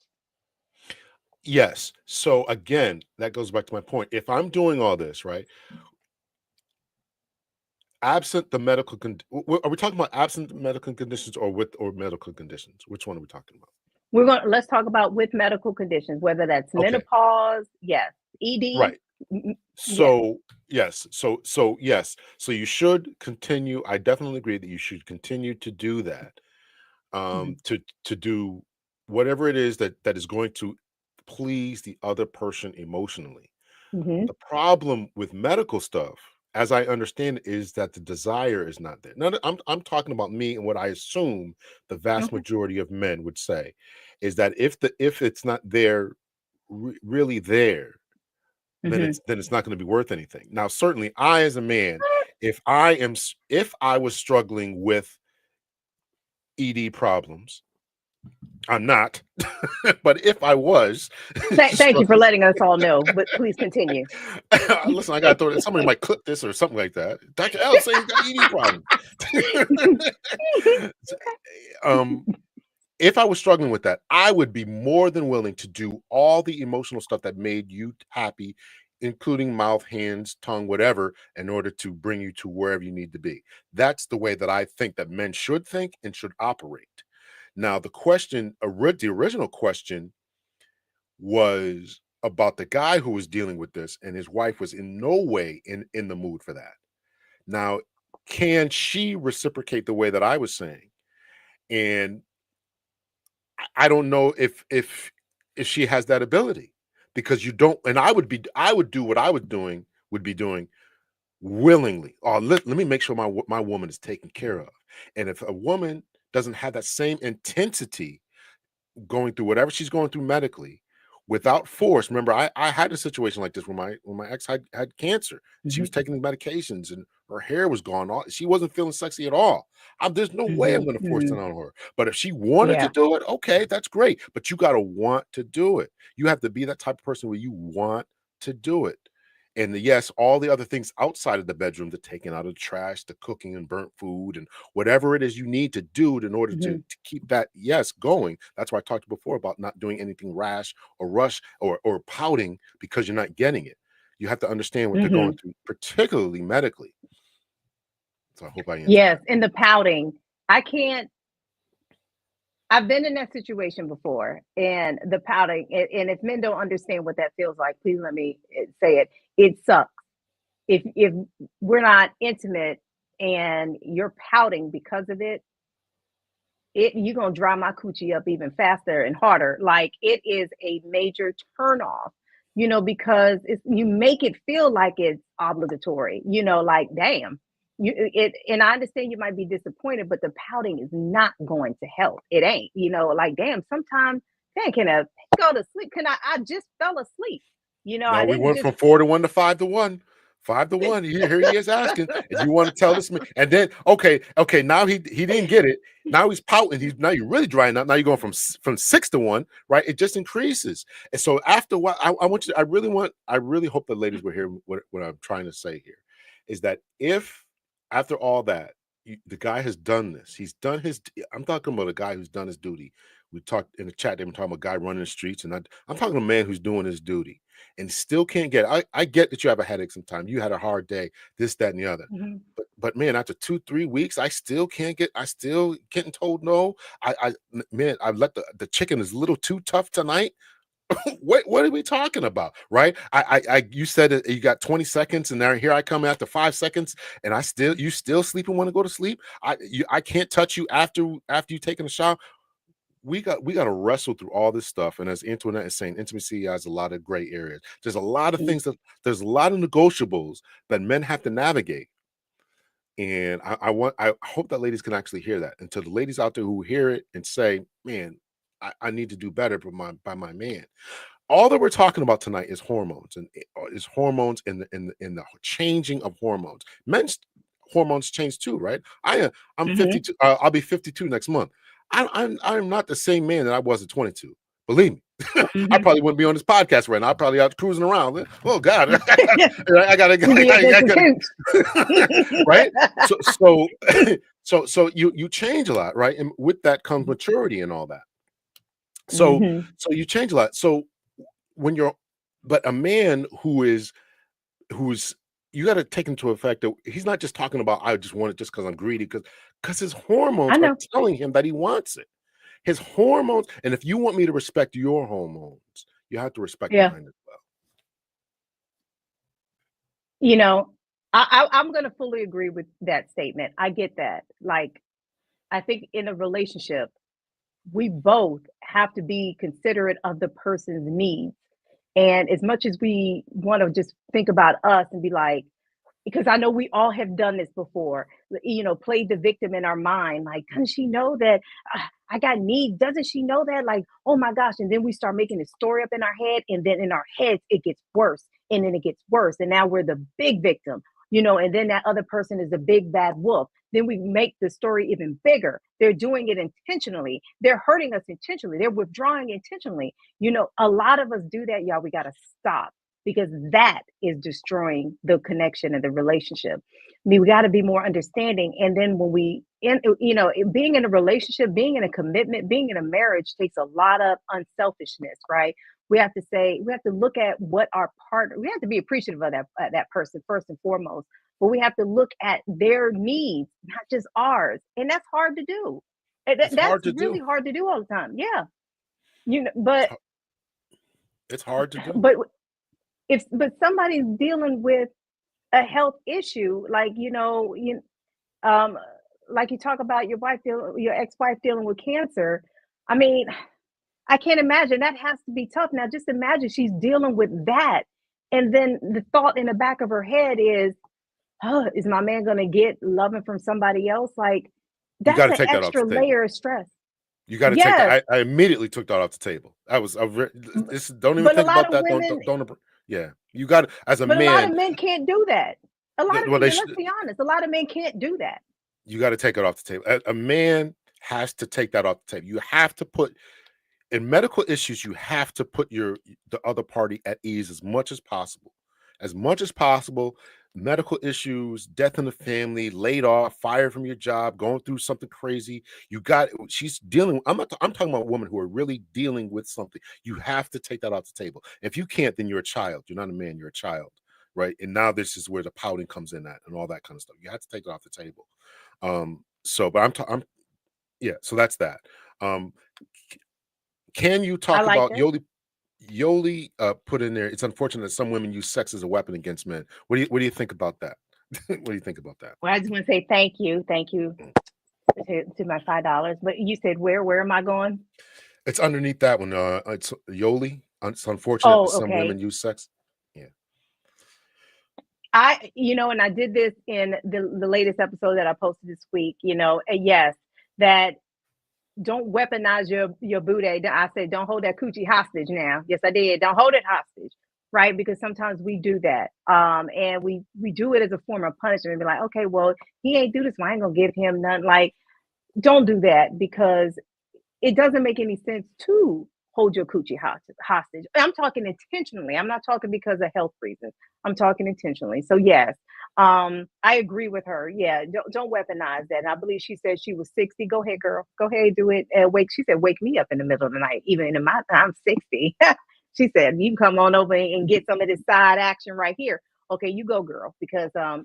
yes. So again, that goes back to my point. If I'm doing all this right, absent the medical, are we talking about absent medical conditions or with or medical conditions? Which one are we talking about? Let's talk about with medical conditions, whether that's Okay, menopause, yes, ED, right. yes. So yes, so yes, so you should continue. I definitely agree that you should continue to do that. Mhm, To do whatever it is that is going to please the other person emotionally. mhm, The problem with medical stuff, as I understand it, is that the desire is not there. Now, I'm talking about me and what I assume the vast okay, majority of men would say is that if it's not there, really there, mhm. then it's not going to be worth anything. Now, certainly, I as a man, if I was struggling with ED problems, I'm not, but if I was Thank you for struggling, letting us all know, but please continue. listen, I got to throw it. Somebody might clip this or something like that. Dr. L saying you got ED problem. um, if I was struggling with that, I would be more than willing to do all the emotional stuff that made you happy, including mouth, hands, tongue, whatever, in order to bring you to wherever you need to be. That's the way that I think that men should think and should operate. Now, the original question was about the guy who was dealing with this, and his wife was in no way in the mood for that. Now, can she reciprocate the way that I was saying? And I don't know if she has that ability, because you don't. And I would do what I would be doing willingly. Oh, let me make sure my woman is taken care of. And if a woman doesn't have that same intensity going through whatever she's going through medically without force. Remember, I had a situation like this where my ex had cancer. She Mhm, was taking the medications and her hair was gone. She wasn't feeling sexy at all. There's no way I'm Mhm, going to force it mhm. on her. But if she wanted to Yeah. do it, okay, that's great. But you got to want to do it. You have to be that type of person where you want to do it. And yes, all the other things outside of the bedroom, the taking out of the trash, the cooking and burnt food, and whatever it is you need to do in order Mhm, to keep that, yes, going. That's why I talked before about not doing anything rash or rush or pouting because you're not getting it. You have to understand what they're going mhm. through, particularly medically. So I hope I answered Yes, that. and the pouting. I can't I've been in that situation before, and the pouting, and if men don't understand what that feels like, please let me say it. It sucks. If we're not intimate and you're pouting because of it, you're gonna dry my coochie up even faster and harder. Like it is a major turnoff, because you make it feel like it's obligatory, like damn. And I understand you might be disappointed, but the pouting is not going to help. It ain't, like damn, sometimes damn, can I go to sleep? I just fell asleep. I No, we didn't went just from 4 to 1 to 5 to 1. 5 to 1. Here he is asking, and you want to tell this man, and then okay. Now he didn't get it. Now he's pouting. Now you're really drying up. Now you're going from 6 to 1, right? It just increases. And so after what I want you, I really hope the ladies will hear what I'm trying to say here, is that if after all that the guy has done this, he's done his. I'm talking about a guy who's done his duty. We talked in the chat. They've been talking about a guy running the streets, and I'm talking a man who's doing his duty and still can't get it. I get that you have a headache sometimes. You had a hard day, this, that, and the other. Mhm. But man, after 2-3 weeks, I still getting told no. Man, I let the chicken is a little too tough tonight. What are we talking about? Right? You said that you got 20 seconds, and here I come after 5 seconds, and you still sleep and want to go to sleep. I can't touch you after you taking a shower. We got to wrestle through all this stuff. And as Antoinette is saying, intimacy has a lot of gray areas. There's a lot of things there's a lot of negotiables that men have to navigate. And I hope that ladies can actually hear that. And to the ladies out there who hear it and say, man, I need to do better by my man. All that we're talking about tonight is hormones, and is hormones in the changing of hormones. Men's hormones change too, right? I'm Mhm. 52. I'll be 52 next month. I'm not the same man that I was at 22. Believe me, I Mhm. probably wouldn't be on this podcast right now. I'd probably out cruising around. Oh God, I You be at I the gotta, cooch. right? So so you change a lot, right? And with that comes maturity and all that. So Mhm. so you change a lot. So when you're but a man who's you got to take into effect that he's not just talking about I just want it just because I'm greedy, because his I hormones are know. telling him that he wants it. His hormones, and if you want me to respect your hormones, you have to respect Yeah. mine as well. You know, I'm gonna fully agree with that statement. I get that. Like, I think in a relationship, we both have to be considerate of the person's needs. And as much as we want to just think about us and be like, because I know we all have done this before, played the victim in our mind. Like, doesn't she know that I got needs? Doesn't she know that? Like, oh my gosh. And then we start making a story up in our head. And then in our heads, it gets worse. And then it gets worse. And now we're the big victim, and then that other person is the big bad wolf. Then we make the story even bigger. They're doing it intentionally. They're hurting us intentionally. They're withdrawing intentionally. A lot of us do that, y'all. We got to stop because that is destroying the connection and the relationship. I mean, we got to be more understanding. And then when being in a relationship, being in a commitment, being in a marriage takes a lot of unselfishness, right? We have to look at what our partner, we have to be appreciative of that person first and foremost, but we have to look at their needs, not just ours. And that's hard to do. It's That's hard to really do. hard to do all the time. Yeah. It's, But har- it's hard to do. but but somebody's dealing with a health issue, like um, like you talk about your ex-wife dealing with cancer. I mean, I can't imagine that has to be tough. Now, just imagine she's dealing with that, and then the thought in the back of her head is, "Oh, is my man going to get loving from somebody else?" Like You got that's to an take that off extra the table. layer of stress. You got to take Yes, that. I immediately took that off the table. Don't even but a think lot about of that. women, Yeah. You got as a but a lot man. of men can't do that. A lot of Well, men, they let's be honest, a lot of men can't do that. you got to take it off the table. A man has to take that off the table. You have to put in medical issues, you have to put the other party at ease as much as possible. As much as possible. Medical issues, death in the family, laid off, fired from your job, going through something crazy. She's dealing. I'm talking about women who are really dealing with something. You have to take that off the table. If you can't, then you're a child. You're not a man, you're a child. Right. And now this is where the pouting comes in at and all that kind of stuff. You have to take it off the table. But I'm yeah, so that's that. Um, can you I talk like about that. Yoli put in there? It's unfortunate that some women use sex as a weapon against men. What do you think about that? What do you think about that? Well, I just want to say thank you to my $5. But you said where am I going? It's underneath that one. It's Yoli. It's unfortunate that Oh, some okay. women use sex. Yeah. And I did this in the latest episode that I posted this week, and yes, that don't weaponize your booty. I said, don't hold that coochie hostage now. Yes, I did. Don't hold it hostage, right? Because sometimes we do that. And we do it as a form of punishment. Be like, okay, well, he ain't do this, well, I ain't gonna give him none. Like, don't do that, because it doesn't make any sense to hold your coochie hostage. I'm talking intentionally. I'm not talking because of health reasons. I'm talking intentionally. So yes, I agree with her. Yeah, don't weaponize that. And I believe she said she was 60. Go ahead, girl. Go ahead, do it. She said, wake me up in the middle of the night, even in I'm 60. She said, you can come on over and get some of this side action right here. Okay, you go, girl. Because no,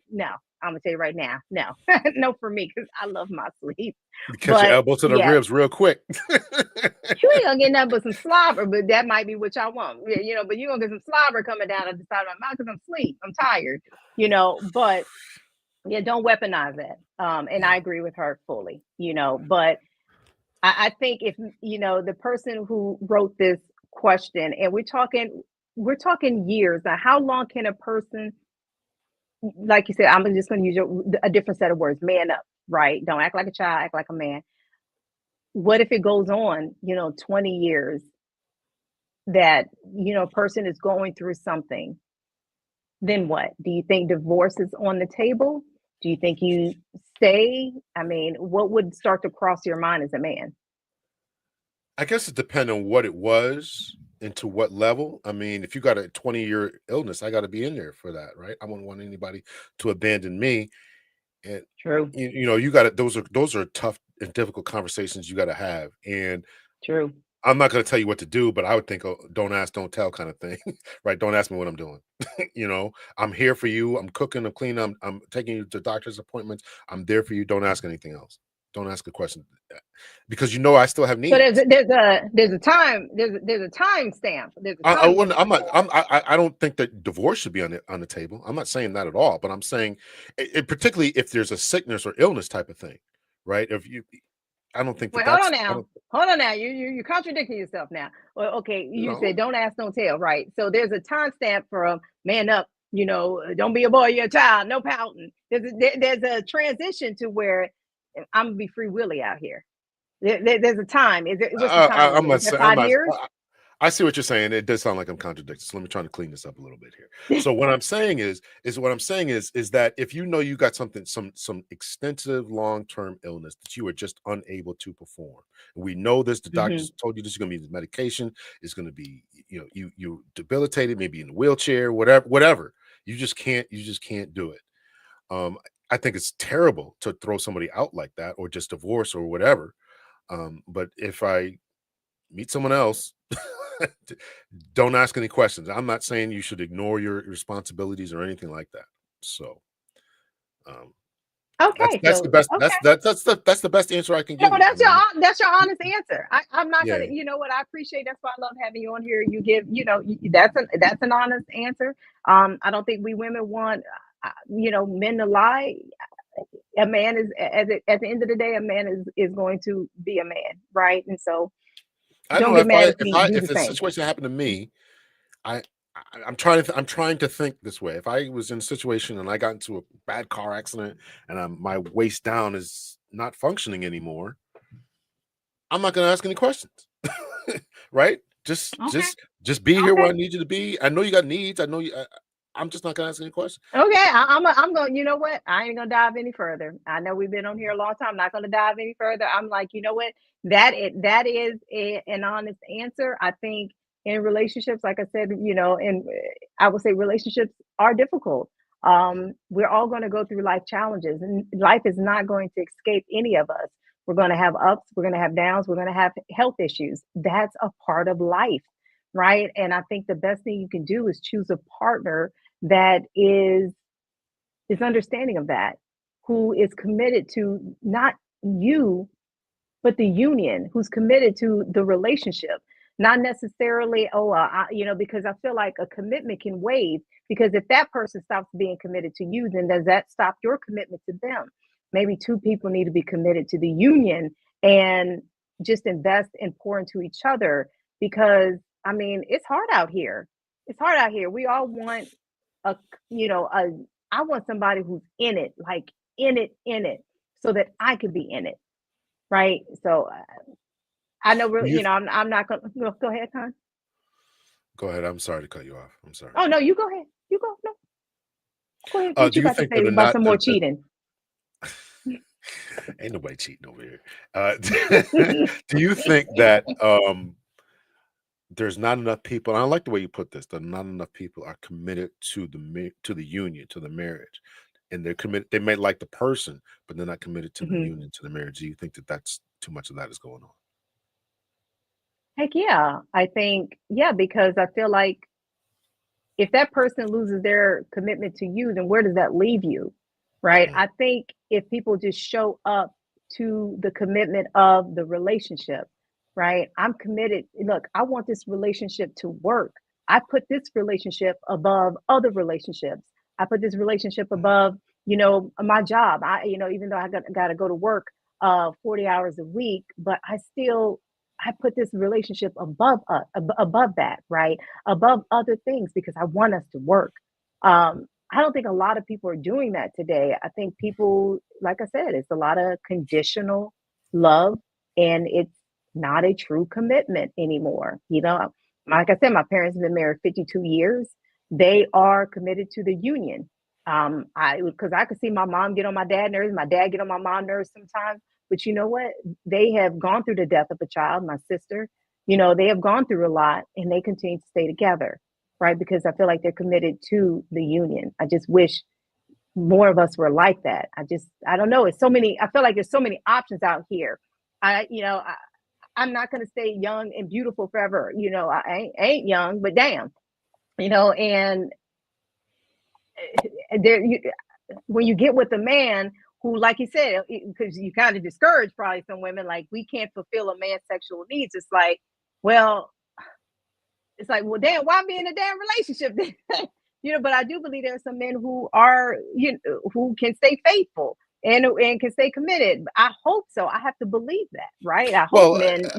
I'm gonna tell you right now, no, no for me, because I love my sleep. Catch your But elbow to the yeah, ribs real quick. you ain't gonna get nothing but some slobber, but that might be what y'all want. But you're gonna get some slobber coming down at the side of my mouth because I'm asleep. I'm tired, but yeah, don't weaponize that. And Yeah. I agree with her fully, but I think if the person who wrote this question, and we're talking years now, how long can a person, like you said, I'm just gonna use a different set of words, man up, right? Don't act like a child, act like a man. What if it goes on, 20 years, that a person is going through something? Then what? Do you think divorce is on the table? Do you think you stay? I mean, what would start to cross your mind as a man? I guess it depends on what it was and to what level. I mean, if you got a 20-year illness, I got to be in there for that, right? I wouldn't want anybody to abandon me. And True. you got to those are tough and difficult conversations you got to have. And True. I'm not going to tell you what to do, but I would think, oh, don't ask, don't tell kind of thing, right? Don't ask me what I'm doing. I'm here for you. I'm cooking, I'm cleaning, I'm taking you to doctor's appointments. I'm there for you. Don't ask anything else. Don't ask a question because I still have So there's needs. a, there's a there's a time there's a time stamp. There's a I time wouldn't. limit I'm to not. that. I don't think that divorce should be on the table. I'm not saying that at all. But I'm saying, particularly if there's a sickness or illness type of thing, right? I don't think that Wait, hold on that's. I now. don't. Hold on now. You're contradicting yourself now. Well, okay, you said No. don't ask, don't tell, right? So there's a time stamp for man up. Don't be a boy, you're a child. No pouting. There's a transition to where I'm gonna be free willy out here. There's a time. What's the time I'm limit? not Is that saying. I'm five not. years? I see what you're saying. It does sound like I'm contradicting. So let me try to clean this up a little bit here. So what I'm saying is that if you got some extensive long-term illness that you are just unable to perform, and we know this, the Hmm. doctors told you this is going to be the medication, it's going to be you debilitated, maybe in a wheelchair, whatever. You just can't do it. I think it's terrible to throw somebody out like that or just divorce or whatever. But if I meet someone else. Don't ask any questions. I'm not saying you should ignore your responsibilities or anything like that. So um, that's Okay, that's the so best okay. that's the best answer I can No, give you. I that's your mean, that's your honest answer. I'm not yeah, gonna. You know what? I appreciate. That's why I love having you on here. You give. That's an honest answer. I don't think we women want men to lie. A man is at the end of the day, a man is going to be a man, right? And so I don't know get mad if we do if the a same. situation happened to me, I. I'm trying to think this way. If I was in a situation and I got into a bad car accident and my waist down is not functioning anymore, I'm not going to ask any questions. Right? Just Okay. just just be here where Okay. I need you to be. I know you got needs. I know you. I'm just not gonna ask any questions. Okay, I'm going. You know what? I ain't gonna dive any further. I know we've been on here a long time. I'm not gonna dive any further. I'm like, you know what? That is an honest answer. I think in relationships, like I said, and I would say relationships are difficult. We're all going to go through life challenges, and life is not going to escape any of us. We're going to have ups. We're going to have downs. We're going to have health issues. That's a part of life, right? And I think the best thing you can do is choose a partner that is understanding of that, who is committed to not you, but the union, who's committed to the relationship, not necessarily, because I feel like a commitment can wave. Because if that person stops being committed to you, then does that stop your commitment to them? Maybe two people need to be committed to the union and just invest and pour into each other. Because I mean, it's hard out here. It's hard out here. We all want a, a, I want somebody who's in it, like in it, so that I could be in it, right? So I know, Do really, you I'm not gonna go ahead, Con. Go ahead. I'm sorry to cut you off. I'm sorry. Oh no, you go ahead. You go. No, go ahead. What Do you you got to think say that are about not some more cheating? ain't nobody cheating over here? Do you think that there's not enough people? And I like the way you put this. That not enough people are committed to the union, to the marriage, and they're committed. They may like the person, but they're not committed to the Mhm. union, to the marriage. Do you think that that's too much of that is going on? Heck yeah, I think because I feel like if that person loses their commitment to you, then where does that leave you? Right? Mm. I think if people just show up to the commitment of the relationship, right? I'm committed. Look, I want this relationship to work. I put this relationship above other relationships. I put this relationship Mm. above, my job. Even though I got to go to work 40 hours a week, but I put this relationship above that, right? Above other things because I want us to work. I don't think a lot of people are doing that today. I think people, like I said, it's a lot of conditional love and it's not a true commitment anymore. Like I said, my parents have been married 52 years. They are committed to the union. Because I could see my mom get on my dad nerves, my dad get on my mom nerves sometimes. But you know what? They have gone through the death of a child, my sister. They have gone through a lot and they continue to stay together, right? Because I feel like they're committed to the union. I just wish more of us were like that. I don't know. It's so many, I feel like there's so many options out here. I'm not going to stay young and beautiful forever. I ain't young, but damn, and there, when you get with a man who, like you said, because you kind of discourage probably some women, like we can't fulfill a man's sexual needs. Well, well, damn, why be in a damn relationship then? But I do believe there are some men who are, who can stay faithful and can stay committed. I hope so. I have to believe that, right? I hope Well, men,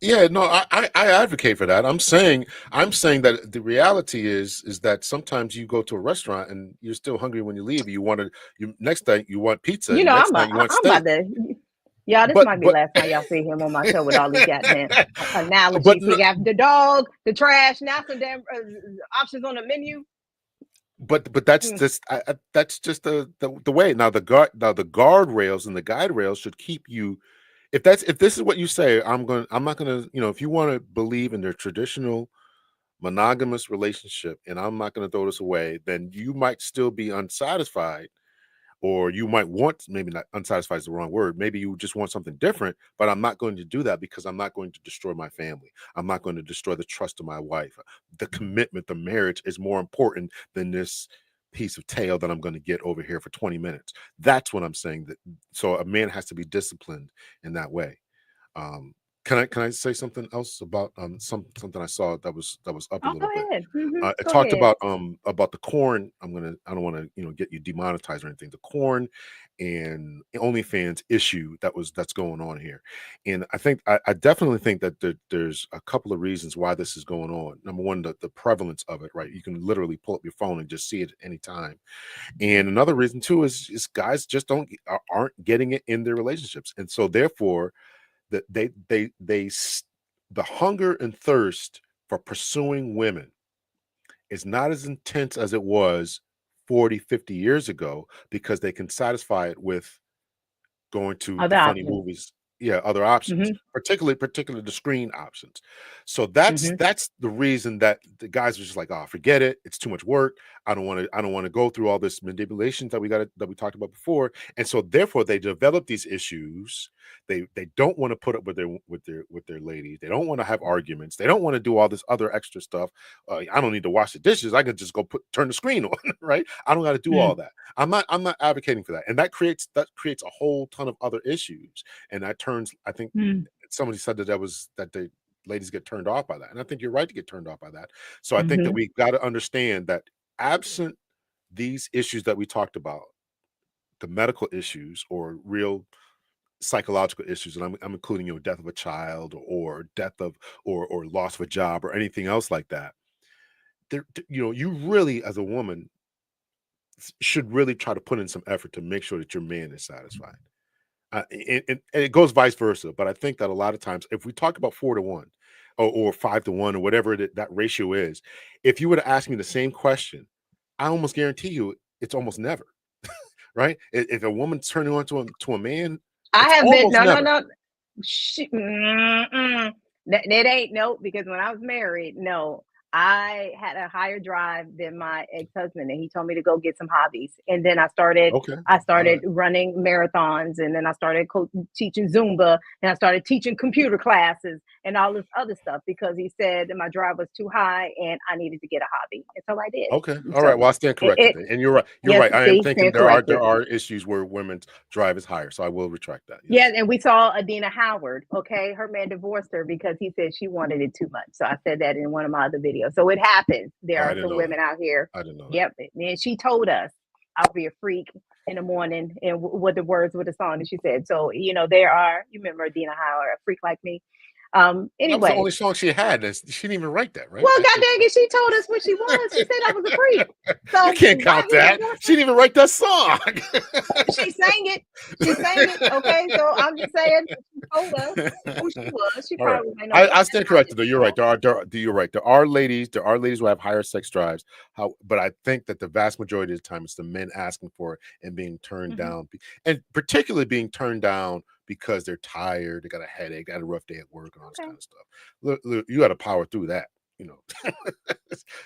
yeah, no, I advocate for that. I'm saying that the reality is that sometimes you go to a restaurant and you're still hungry when you leave. You next night you want pizza, and next night you want I'm about steak. to. Y'all, this But might be the but last time y'all see him on my show with all these goddamn but analogies. no, We got the dog, the trash, now some damn options on the menu. but that's Mm. just that's just the way. Now the guardrails and the guide rails should keep you. If this is what you say, I'm not gonna, if you want to believe in their traditional monogamous relationship, and I'm not going to throw this away, then you might still be unsatisfied, or you might want, maybe not unsatisfied is the wrong word, maybe you just want something different, but I'm not going to do that because I'm not going to destroy my family. I'm not going to destroy the trust of my wife. The commitment, the marriage is more important than this piece of tail that I'm going to get over here for 20 minutes. That's what I'm saying. That so a man has to be disciplined in that way. um can I say something else about something I saw that was up a Oh, go little bit? ahead. It Go talked ahead. about the corn. I don't want to get you demonetized or anything. The corn and OnlyFans issue that's going on here, and I definitely think that there's a couple of reasons why this is going on. Number one, the prevalence of it, right? You can literally pull up your phone and just see it at any time. And another reason too is guys just aren't getting it in their relationships, and so therefore that the hunger and thirst for pursuing women is not as intense as it was 40, 50 years ago because they can satisfy it with going to the Other funny options. movies. Yeah, other options, Mhm. particularly the screen options. So that's Mhm. the reason that the guys are just like, oh, forget it. It's too much work. I don't want to go through all this manipulations that we talked about before. And so therefore they develop these issues. They don't want to put up with their ladies. They don't want to have arguments. They don't want to do all this other extra stuff. I don't need to wash the dishes. I can just go turn the screen on, right? I don't got to do all Mm. that. I'm not advocating for that. And that creates a whole ton of other issues. And that turns, I think Mm. somebody said that the ladies get turned off by that. And I think you're right to get turned off by that. So I think that Mhm. we got to understand that absent these issues that we talked about, the medical issues or real psychological issues, and I'm including death of a child or death of or loss of a job or anything else like that. You really as a woman should really try to put in some effort to make sure that your man is satisfied. And it goes vice versa. But I think that a lot of times, if we talk about 4 to 1 or 5 to 1 or whatever that ratio is, if you were to ask me the same question, I almost guarantee you it's almost never, right? If a woman's turning on to a man, I it's have been almost no, no, never. no. Mm-mm. That ain't no, because when I was married, no, I had a higher drive than my ex-husband, and he told me to go get some hobbies. And then Okay. I All started right. running marathons, and then I started teaching Zumba, and I started teaching computer classes and all this other stuff because he said that my drive was too high and I needed to get a hobby, and so I did. Okay. All right. So Well, I stand corrected it then. And you're right. You're yes, right. I am see, thinking stand there are corrected. there are issues where women's drive is higher. So I will retract that. Yeah, Yes. and we saw Adina Howard. Okay, her man divorced her because he said she wanted it too much. So I said that in one of my other videos. So it happens. There I are didn't some know that. women out here. I didn't know that. Yep, and she told us, "I'll be a freak in the morning," and what the words with the song that she said. So there are. You remember Adina Howard, a freak like me. That was the Anyways, only song she had. She didn't even write that, right? well, god dang it, she told us what she was. She said I was a freak. You So can't why count he that. divorced She her? didn't even write that song. She sang it. She sang it. Okay, so I'm just saying she told us who she was. She All right. probably ain't know I that. stand I'm corrected just though. You're right. You're right. There are ladies who have higher sex drives. But I think that the vast majority of the time it's the men asking for it and being turned saying. down, and particularly being turned down because they're tired, they got a headache, they had a rough day at work, and all this Okay. kind of stuff. Look, you got to power through that. You know,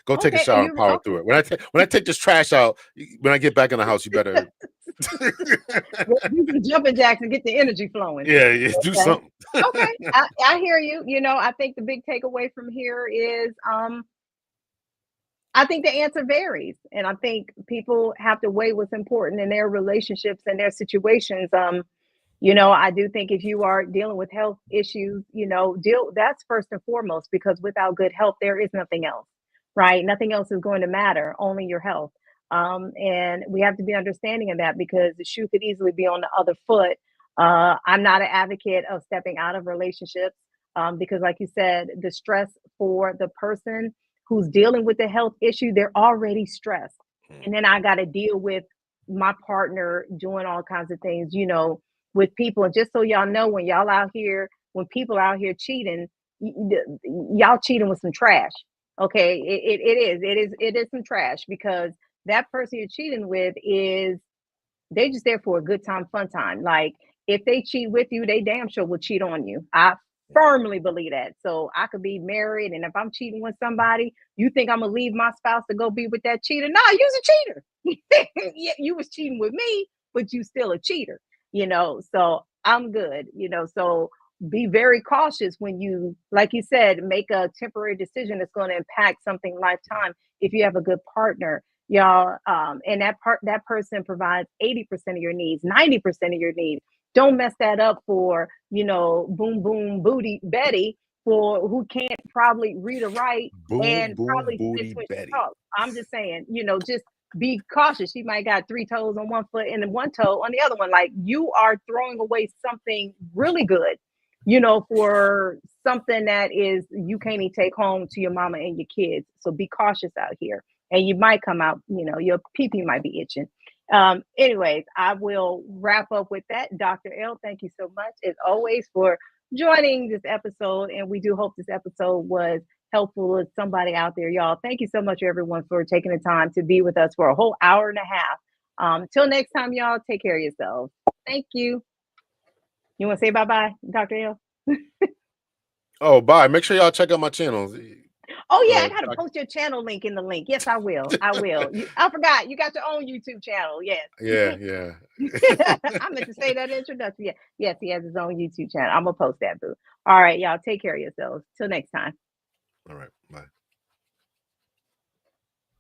go take a Okay. And shower and you power okay. through it. When I take this trash out, when I get back in the house, you better Well, do some jumping jacks and get the energy flowing. yeah, do Okay. something. Okay. I hear you. I think the big takeaway from here is I think the answer varies. And I think people have to weigh what's important in their relationships and their situations. I do think if you are dealing with health issues, that's first and foremost, because without good health, there is nothing else, right? Nothing else is going to matter, only your health. And we have to be understanding of that because the shoe could easily be on the other foot. I'm not an advocate of stepping out of relationships because, like you said, the stress for the person who's dealing with the health issue, they're already stressed. And then I got to deal with my partner doing all kinds of things, with people. And just so y'all know, when people out here cheating, y'all cheating with some trash. Okay, it is some trash because that person you're cheating with is they just there for a good time, fun time. Like if they cheat with you, they damn sure will cheat on you. I firmly believe that. So I could be married, and if I'm cheating with somebody, you think I'm gonna leave my spouse to go be with that cheater? Nah, you's a cheater. Yeah, you was cheating with me, but you still a cheater. So I'm good. So be very cautious when you, like you said, make a temporary decision that's going to impact something lifetime. If you have a good partner, y'all, and that person provides 80% of your needs, 90% of your needs. Don't mess that up for boom boom booty Betty, for who can't probably read or write Boom, and boom, probably spit booty when she Betty. talks. I'm just saying, just be cautious. She might got three toes on one foot and then one toe on the other one. Like you are throwing away something really good, for something that is you can't even take home to your mama and your kids. So be cautious out here. And you might come out, your pee pee might be itching. Anyways, I will wrap up with that. Dr. L, thank you so much, as always, for joining this episode. And we do hope this episode was helpful to somebody out there. Y'all, thank you so much, everyone, for taking the time to be with us for a whole hour and a half. Till next time, y'all, take care of yourselves. Thank you. You want to say bye-bye, Dr. L? Oh, bye. Make sure y'all check out my channel. Oh yeah, I gotta post your channel link in the link. Yes, I will. I will. I forgot you got your own YouTube channel. Yes. Yeah. I meant to say that introduction. Yeah. Yes, he has his own YouTube channel. I'm gonna post that, boo. All right, y'all. Take care of yourselves. Till next time. All right. Bye.